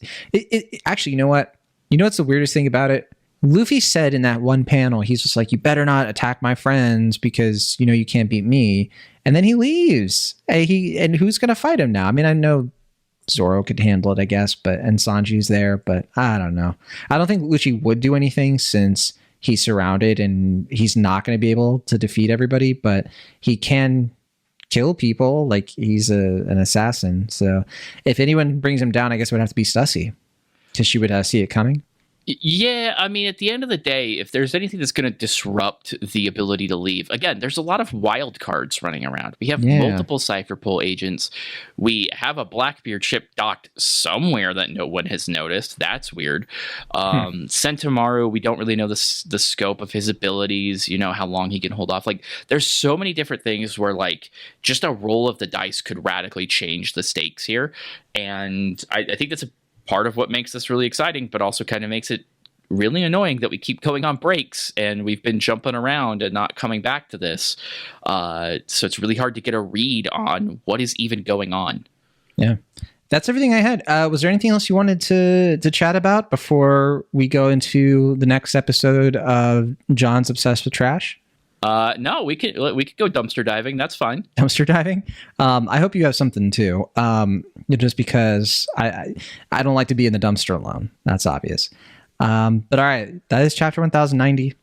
actually, you know what? You know what's the weirdest thing about it? Luffy said in that one panel, he's just like, you better not attack my friends because, you can't beat me. And then he leaves. And who's going to fight him now? I mean, I know Zoro could handle it, I guess, and Sanji's there, but I don't know. I don't think Lucci would do anything since he's surrounded and he's not going to be able to defeat everybody, but he can kill people. Like, he's an assassin. So if anyone brings him down, I guess it would have to be Stussy, because she would see it coming. Yeah, I mean, at the end of the day, if there's anything that's going to disrupt the ability to leave, again, there's a lot of wild cards running around. We have multiple Cypher Pole agents. We have a Blackbeard ship docked somewhere that no one has noticed. That's weird. Sentomaru, we don't really know the scope of his abilities, how long he can hold off. Like, there's so many different things where, like, just a roll of the dice could radically change the stakes here. And I think that's a part of what makes this really exciting, but also kind of makes it really annoying that we keep going on breaks and we've been jumping around and not coming back to this. So it's really hard to get a read on what is even going on. Yeah, that's everything I had. Was there anything else you wanted to chat about before we go into the next episode of John's Obsessed with Trash? No, we could go dumpster diving. That's fine. Dumpster diving. I hope you have something too. Just because I don't like to be in the dumpster alone. That's obvious. But all right, that is chapter 1090.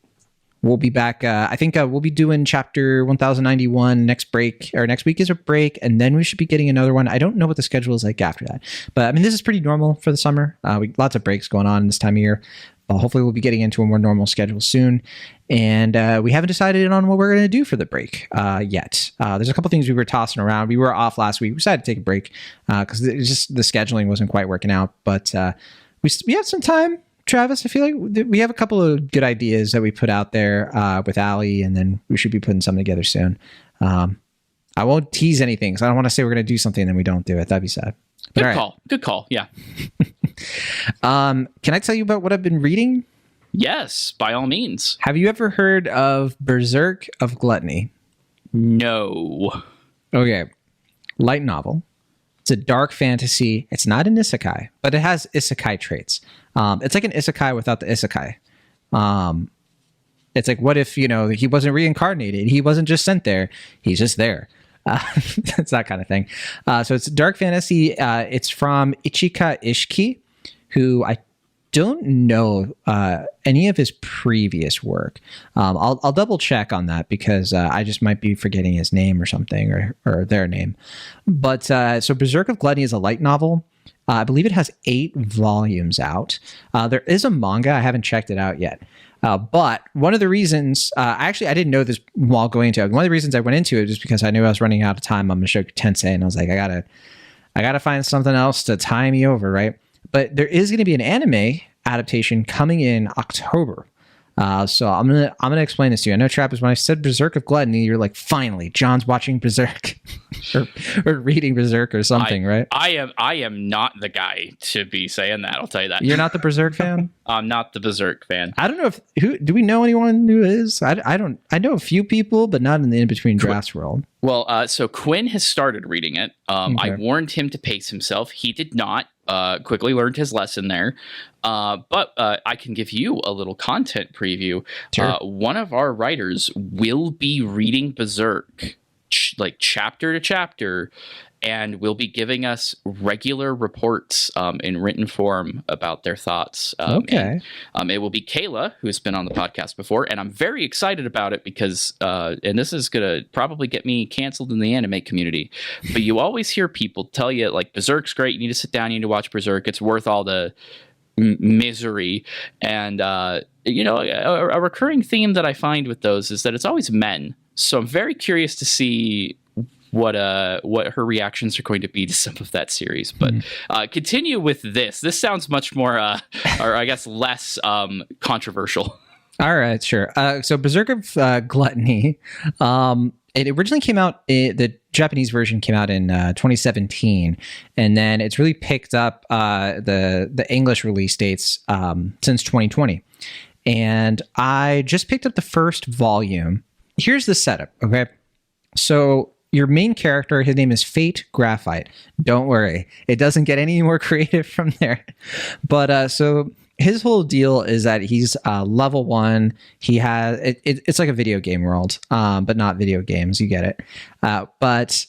We'll be back. I think we'll be doing chapter 1091 next break, or next week is a break, and then we should be getting another one. I don't know what the schedule is like after that, but I mean, this is pretty normal for the summer. Lots of breaks going on this time of year. Hopefully we'll be getting into a more normal schedule soon. And we haven't decided on what we're going to do for the break yet. There's a couple things we were tossing around. We were off last week. We decided to take a break because just the scheduling wasn't quite working out. But we have some time, Travis. I feel like we have a couple of good ideas that we put out there with Ali, and then we should be putting something together soon. I won't tease anything, because I don't want to say we're going to do something and then we don't do it. That'd be sad. Good call. Yeah. Can I tell you about what I've been reading? Yes, by all means. Have you ever heard of Berserk of Gluttony? No. Okay. Light novel. It's a dark fantasy. It's not an isekai, but it has isekai traits. It's like an isekai without the isekai. It's like, what if, he wasn't reincarnated? He wasn't just sent there. He's just there. It's that kind of thing. So it's dark fantasy. It's from Ichika Ishiki, who I don't know any of his previous work. I'll double check on that, because I just might be forgetting his name or something, or their name. But so Berserk of Gluttony is a light novel. I believe it has 8 volumes out. There is a manga. I haven't checked it out yet. But one of the reasons, I didn't know this while going into it. One of the reasons I went into it is because I knew I was running out of time on Mushoku Tensei, and I was like, I gotta find something else to tie me over, right? But there is going to be an anime adaptation coming in October. So I'm gonna explain this to you. I know, Trappers, when I said Berserk of Gluttony, you're like, finally, John's watching Berserk or reading Berserk or something, right? I am not the guy to be saying that. I'll tell you that. You're not the Berserk fan? I'm not the Berserk fan. I don't know do we know anyone who is? I know a few people, but not in the in-between drafts world. Well, so Quinn has started reading it. Okay. I warned him to pace himself. He did not. Quickly learned his lesson there. But I can give you a little content preview. Sure. One of our writers will be reading Berserk like chapter to chapter, and will be giving us regular reports in written form about their thoughts. Okay. And, it will be Kayla, who's been on the podcast before, and I'm very excited about it because, and this is going to probably get me canceled in the anime community, but you always hear people tell you, like, Berserk's great, you need to sit down, you need to watch Berserk, it's worth all the misery. And, a recurring theme that I find with those is that it's always men. So I'm very curious to see what her reactions are going to be to some of that series. But continue with this. This sounds much more, or I guess less controversial. All right, sure. So Berserk of Gluttony, it originally came out, the Japanese version came out in 2017, and then it's really picked up the English release dates since 2020. and I just picked up the first volume. Here's the setup, okay? So your main character, his name is Fate Graphite. Don't worry, it doesn't get any more creative from there. But so his whole deal is that he's level 1. He has it's like a video game world, but not video games. You get it. But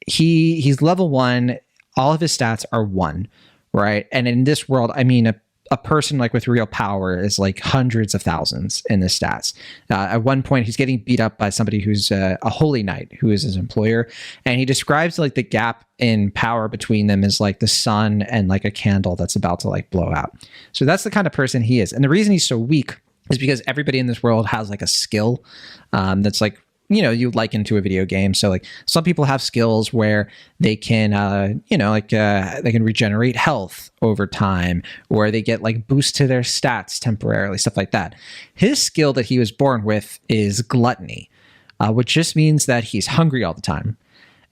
he's level 1. All of his stats are 1, right? And in this world, I mean, a person like with real power is like hundreds of thousands in the stats. At one point, he's getting beat up by somebody who's a holy knight who is his employer, and he describes like the gap in power between them is like the sun and like a candle that's about to like blow out. So that's the kind of person he is, and the reason he's so weak is because everybody in this world has like a skill that's like, you know, you liken to a video game. So like some people have skills where they can, they can regenerate health over time, or they get like boost to their stats temporarily, stuff like that. His skill that he was born with is gluttony, which just means that he's hungry all the time.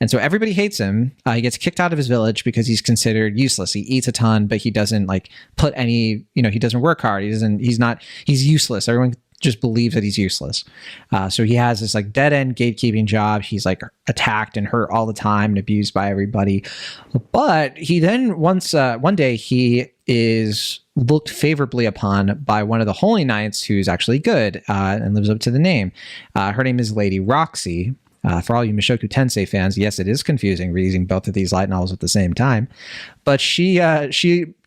And so everybody hates him. He gets kicked out of his village because he's considered useless. He eats a ton, but he doesn't like put any, he doesn't work hard. He's useless. Everyone just believes that he's useless. So he has this like dead end gatekeeping job. He's like attacked and hurt all the time and abused by everybody. But he then one day he is looked favorably upon by one of the holy knights who's actually good and lives up to the name. Her name is Lady Roxy. For all you Mushoku Tensei fans, yes, it is confusing reading both of these light novels at the same time. But she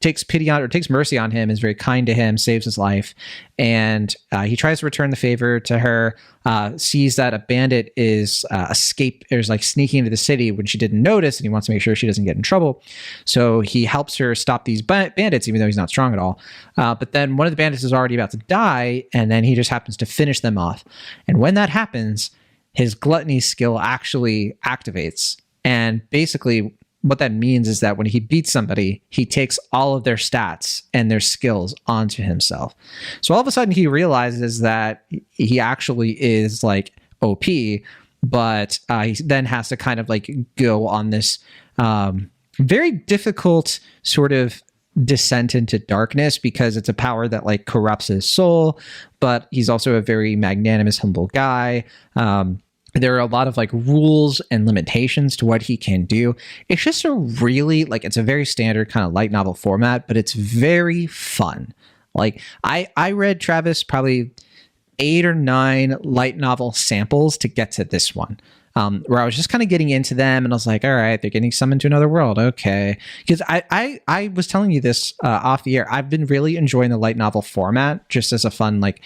takes pity on, or takes mercy on him, is very kind to him, saves his life, and he tries to return the favor to her. Sees that a bandit is sneaking into the city when she didn't notice, and he wants to make sure she doesn't get in trouble. So he helps her stop these bandits, even though he's not strong at all. But then one of the bandits is already about to die, and then he just happens to finish them off. And when that happens, his gluttony skill actually activates. And basically what that means is that when he beats somebody, he takes all of their stats and their skills onto himself. So all of a sudden he realizes that he actually is like OP, but he then has to kind of like go on this very difficult sort of descent into darkness, because it's a power that like corrupts his soul, but he's also a very magnanimous, humble guy. There are a lot of like rules and limitations to what he can do. It's just a really like, it's a very standard kind of light novel format, but it's very fun. Like I read, Travis, probably 8 or 9 light novel samples to get to this one. Where I was just kind of getting into them, and I was like, all right, they're getting summoned to another world. Okay. Because I was telling you this off the air. I've been really enjoying the light novel format just as a fun, like,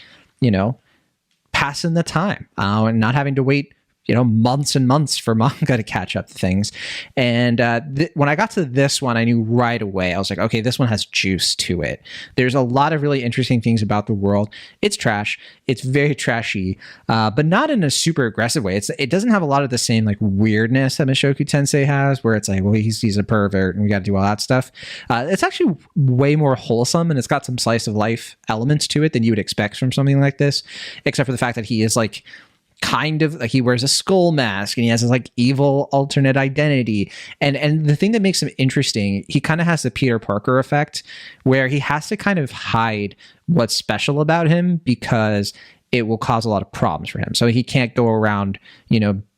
passing the time and not having to wait months and months for manga to catch up to things. And when I got to this one, I knew right away. I was like, okay, this one has juice to it. There's a lot of really interesting things about the world. It's trash. It's very trashy, but not in a super aggressive way. It doesn't have a lot of the same like weirdness that Mushoku Tensei has, where it's like, well, he's a pervert and we got to do all that stuff. It's actually way more wholesome, and it's got some slice of life elements to it than you would expect from something like this, except for the fact that he is like, kind of like, he wears a skull mask and he has this like evil alternate identity, and the thing that makes him interesting, he kind of has the Peter Parker effect, where he has to kind of hide what's special about him because it will cause a lot of problems for him. So he can't go around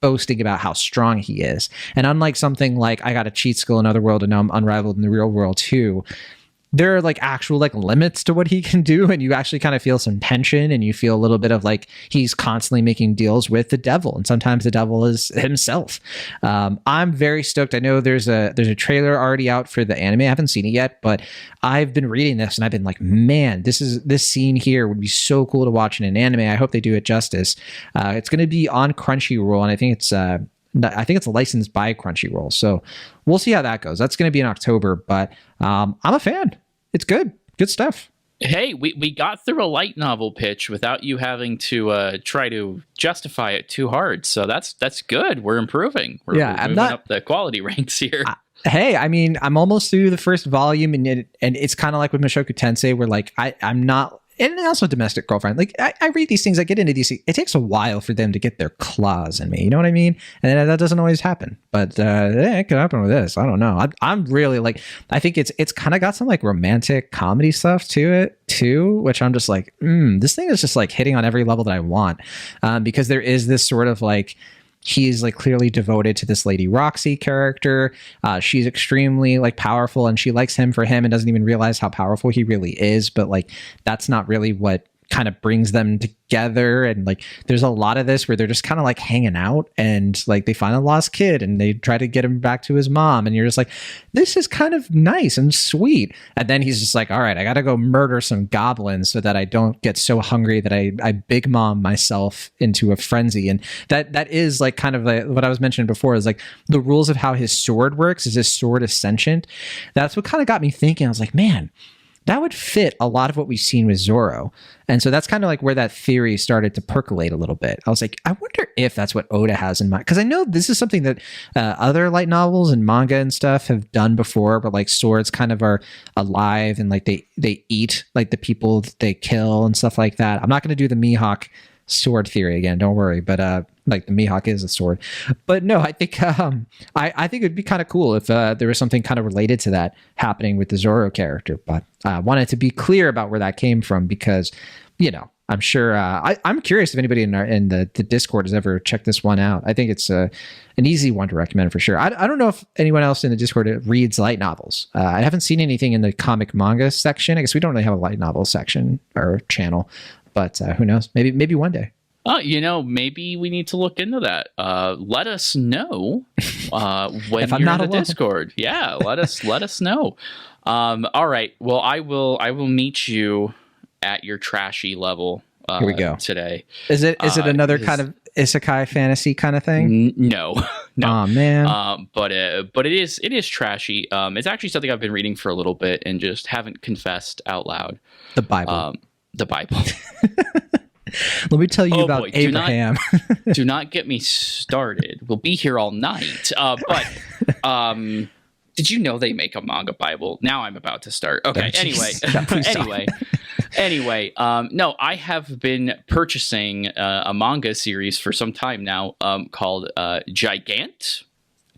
boasting about how strong he is. And unlike something like I got a cheat skill in another world and now I'm unrivaled in the real world too, there are like actual like limits to what he can do, and you actually kind of feel some tension, and you feel a little bit of like he's constantly making deals with the devil, and sometimes the devil is himself. I'm very stoked. I know there's a trailer already out for the anime. I haven't seen it yet, but I've been reading this and I've been like, man, this scene here would be so cool to watch in an anime. I hope they do it justice. It's going to be on Crunchyroll, and I think it's licensed by Crunchyroll. So we'll see how that goes. That's going to be in October, but I'm a fan. It's good. Good stuff. Hey, we got through a light novel pitch without you having to try to justify it too hard. So that's good. We're improving. We're moving up the quality ranks here. Hey, I mean, I'm almost through the first volume, and it's kind of like with Mushoku Tensei, where like I'm not and also domestic girlfriend. Like I read these things, I get into these things. It takes a while for them to get their claws in me. You know what I mean? And that doesn't always happen. But it could happen with this. I don't know. I'm really like, I think it's kind of got some like romantic comedy stuff to it too, which I'm just like, this thing is just like hitting on every level that I want, because there is this sort of like, he's like clearly devoted to this lady Roxy character. She's extremely like powerful, and she likes him for him and doesn't even realize how powerful he really is. But like, that's not really what kind of brings them together. And like, there's a lot of this where they're just kind of like hanging out, and like they find a lost kid and they try to get him back to his mom, and you're just like, this is kind of nice and sweet. And then he's just like, all right, I gotta go murder some goblins so that I don't get so hungry that I big mom myself into a frenzy. And that is like kind of like what I was mentioning before, is like the rules of how his sword works. Is his sword is sentient? That's what kind of got me thinking. I was like, man, that would fit a lot of what we've seen with Zoro. And so that's kind of like where that theory started to percolate a little bit. I was like, I wonder if that's what Oda has in mind. Because I know this is something that other light novels and manga and stuff have done before, but like swords kind of are alive, and like they eat like the people that they kill and stuff like that. I'm not going to do the Mihawk sword theory again, don't worry, but like the Mihawk is a sword. But no, I think I think it'd be kind of cool if there was something kind of related to that happening with the Zoro character. But I wanted to be clear about where that came from, because I'm sure I'm curious if anybody in the Discord has ever checked this one out. I think it's an easy one to recommend for sure. I don't know if anyone else in the Discord reads light novels. I haven't seen anything in the comic manga section. I guess we don't really have a light novel section or channel. But who knows? Maybe one day. Maybe we need to look into that. Let us know when if I'm you're not in the alone. Discord. Yeah, let us know. All right. Well, I will meet you at your trashy level. Here we go. Today. Is it another kind of isekai fantasy kind of thing? No. Oh man. But it is trashy. It's actually something I've been reading for a little bit and just haven't confessed out loud. The Bible. The Bible. Let me tell you about boy, Abraham. Do not get me started. We'll be here all night. But did you know they make a manga Bible? Now I'm about to start. Okay. Anyway. No, I have been purchasing a manga series for some time now called Gigant.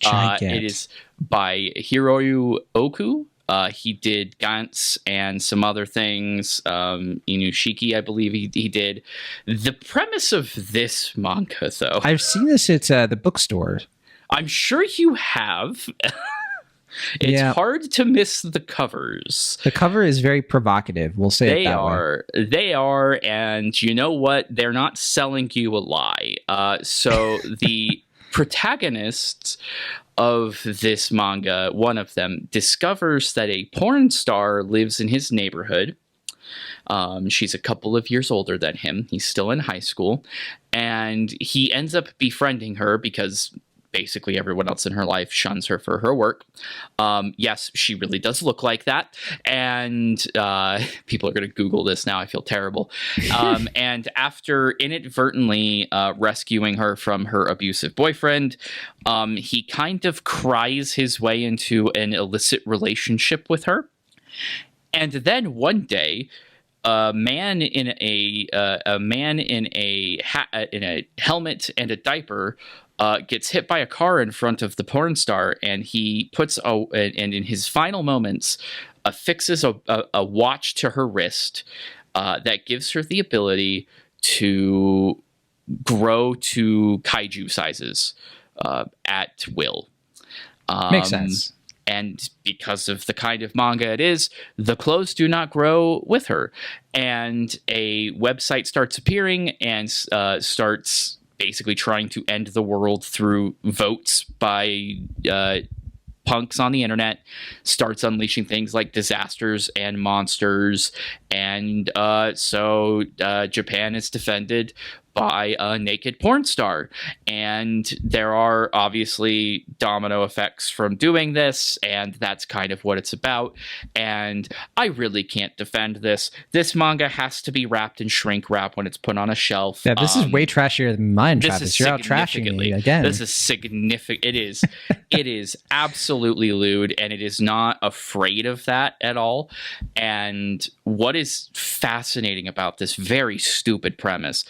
It is by Hiroyu Oku. He did Gantz and some other things. Inushiki, I believe he did. The premise of this manga, though, I've seen this at the bookstore. I'm sure you have. It's hard to miss the covers. The cover is very provocative. We'll say it that way. They are, and you know what? They're not selling you a lie. So the protagonists of this manga, one of them discovers that a porn star lives in his neighborhood. She's a couple of years older than him. He's still in high school, and he ends up befriending her because basically everyone else in her life shuns her for her work. Yes, she really does look like that. And people are going to Google this now. I feel terrible. And after inadvertently rescuing her from her abusive boyfriend, he kind of cries his way into an illicit relationship with her. And then one day, a man in a helmet and a diaper gets hit by a car in front of the porn star, and he puts and in his final moments affixes a watch to her wrist that gives her the ability to grow to kaiju sizes at will. Makes sense. And because of the kind of manga it is, the clothes do not grow with her. And a website starts appearing and starts basically trying to end the world through votes by punks on the internet, starts unleashing things like disasters and monsters. And so Japan is defended by a naked porn star. And there are obviously domino effects from doing this, and that's kind of what it's about. And I really can't defend this. This manga has to be wrapped in shrink wrap when it's put on a shelf. Yeah, this is way trashier than mine, Travis. You're out trashing me again. This is significant. It is absolutely lewd, and it is not afraid of that at all. And what is fascinating about this very stupid premise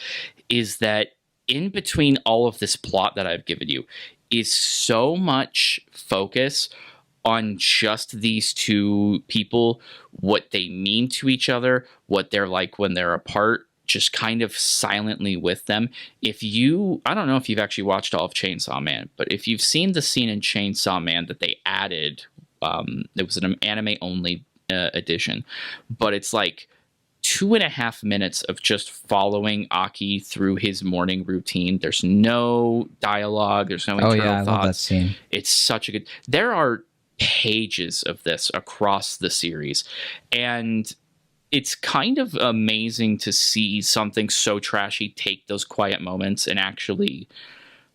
is that in between all of this plot that I've given you is so much focus on just these two people, what they mean to each other, what they're like when they're apart, just kind of silently with them. I don't know if you've actually watched all of Chainsaw Man, but if you've seen the scene in Chainsaw Man that they added, it was an anime only edition, but it's like 2.5 minutes of just following Aki through his morning routine. There's no dialogue. There's no internal thoughts. Love that scene. It's such a good... There are pages of this across the series, and it's kind of amazing to see something so trashy take those quiet moments and actually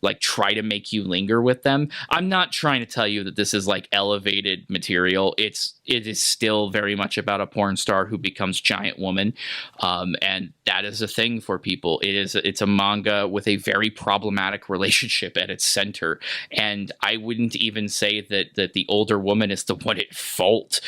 like try to make you linger with them. I'm not trying to tell you that this is like elevated material. It is still very much about a porn star who becomes giant woman. And that is a thing for people. It's a manga with a very problematic relationship at its center. And I wouldn't even say that the older woman is the one at fault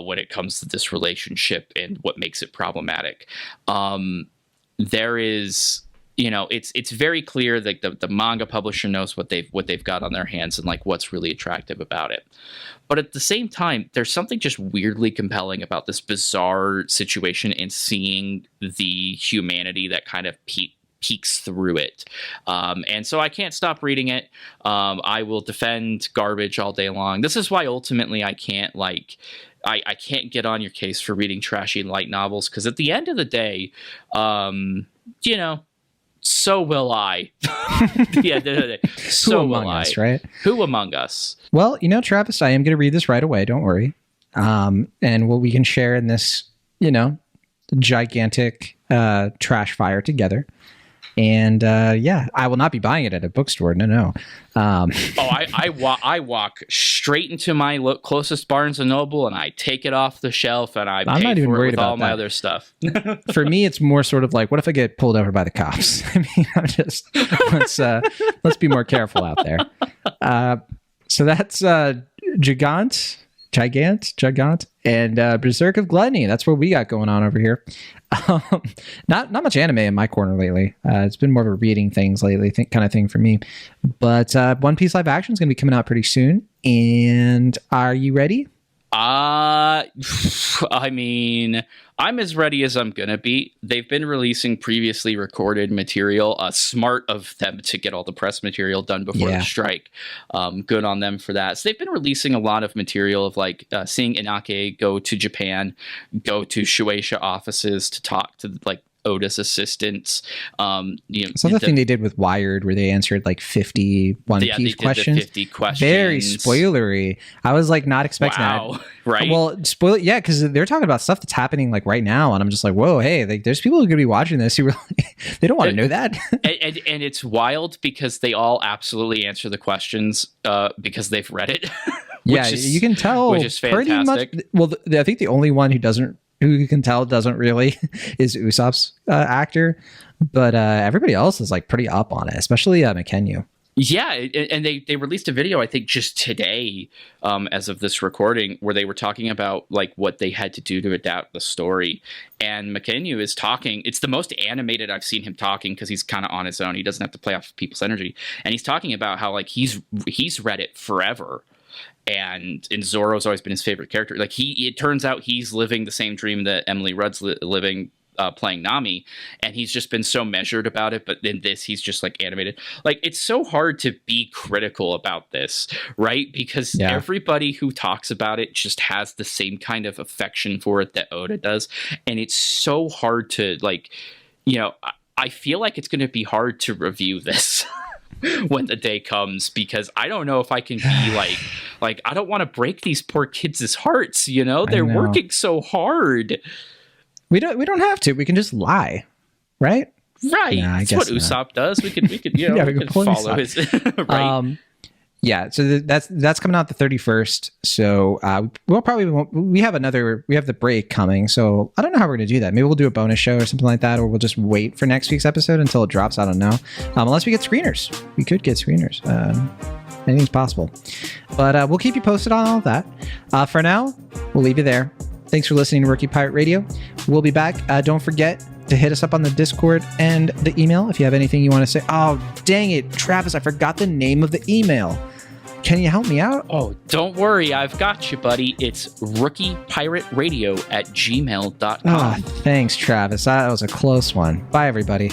when it comes to this relationship and what makes it problematic. There is... it's very clear that the manga publisher knows what they've got on their hands and like what's really attractive about it. But at the same time, there's something just weirdly compelling about this bizarre situation and seeing the humanity that kind of peeks through it. And so I can't stop reading it. I will defend garbage all day long. This is why ultimately I can't I can't get on your case for reading trashy light novels, because at the end of the day, so will I. Yeah, so will I. Us, right? Who among us? Well, Travis, I am going to read this right away. Don't worry. And what we can share in this, gigantic trash fire together. And I will not be buying it at a bookstore. No. I walk straight into my closest Barnes and Noble and I take it off the shelf and I'm not even worried about all my other stuff. For me, it's more sort of like, what if I get pulled over by the cops? I mean, let's be more careful out there. So that's Gigant, and Berserk of Gluttony. That's what we got going on over here. Not much anime in my corner lately. It's been more of a reading things lately kind of thing for me. But One Piece live action is going to be coming out pretty soon. And are you ready? I mean, I'm as ready as I'm gonna be. They've been releasing previously recorded material. Smart of them to get all the press material done before the strike. Good on them for that. So they've been releasing a lot of material of like seeing Inake go to Japan, go to Shueisha offices to talk to like Oda's assistants. It's another thing they did with Wired, where they answered like 50 One Piece questions. 50 questions. Very spoilery. I was like not expecting that. Right? Well, yeah, because they're talking about stuff that's happening like right now, and I'm just like, whoa, hey, like, there's people who are going to be watching this who really they don't want to know that. and it's wild because they all absolutely answer the questions because they've read it. You can tell. Which is fantastic. Pretty much. Well, I think the only one who you can tell doesn't really is Usopp's actor, but everybody else is like pretty up on it, especially Mikenyu. Yeah, and they released a video, I think, just today, as of this recording, where they were talking about like what they had to do to adapt the story. And Mikenyu is talking. It's the most animated I've seen him talking because he's kind of on his own. He doesn't have to play off people's energy, and he's talking about how like he's read it forever. And Zoro's always been his favorite character. Like it turns out he's living the same dream that Emily Rudd's living, playing Nami, and he's just been so measured about it. But in this, he's just like animated. Like it's so hard to be critical about this, right? Because everybody who talks about it just has the same kind of affection for it that Oda does, and it's so hard to like, I feel like it's going to be hard to review this. When the day comes, because I don't know if I can be like I don't want to break these poor kids' hearts, they're working so hard. We don't have to. We can just lie, right? Right. Nah, I That's what guess not. Usopp does. We could you know, Yeah, we we could could pull follow Usopp. his right. Yeah, so that's coming out the 31st. So we'll probably we have the break coming. So I don't know how we're gonna do that. Maybe we'll do a bonus show or something like that, or we'll just wait for next week's episode until it drops. I don't know. Unless we get screeners, we could get screeners. Anything's possible. But we'll keep you posted on all of that. For now, we'll leave you there. Thanks for listening to Rookie Pirate Radio. We'll be back. Don't forget to hit us up on the Discord and the email if you have anything you want to say. Oh, dang it, Travis, I forgot the name of the email. Can you help me out? Oh, don't worry. I've got you, buddy. It's rookiepirateradio@gmail.com. Oh, thanks, Travis. That was a close one. Bye, everybody.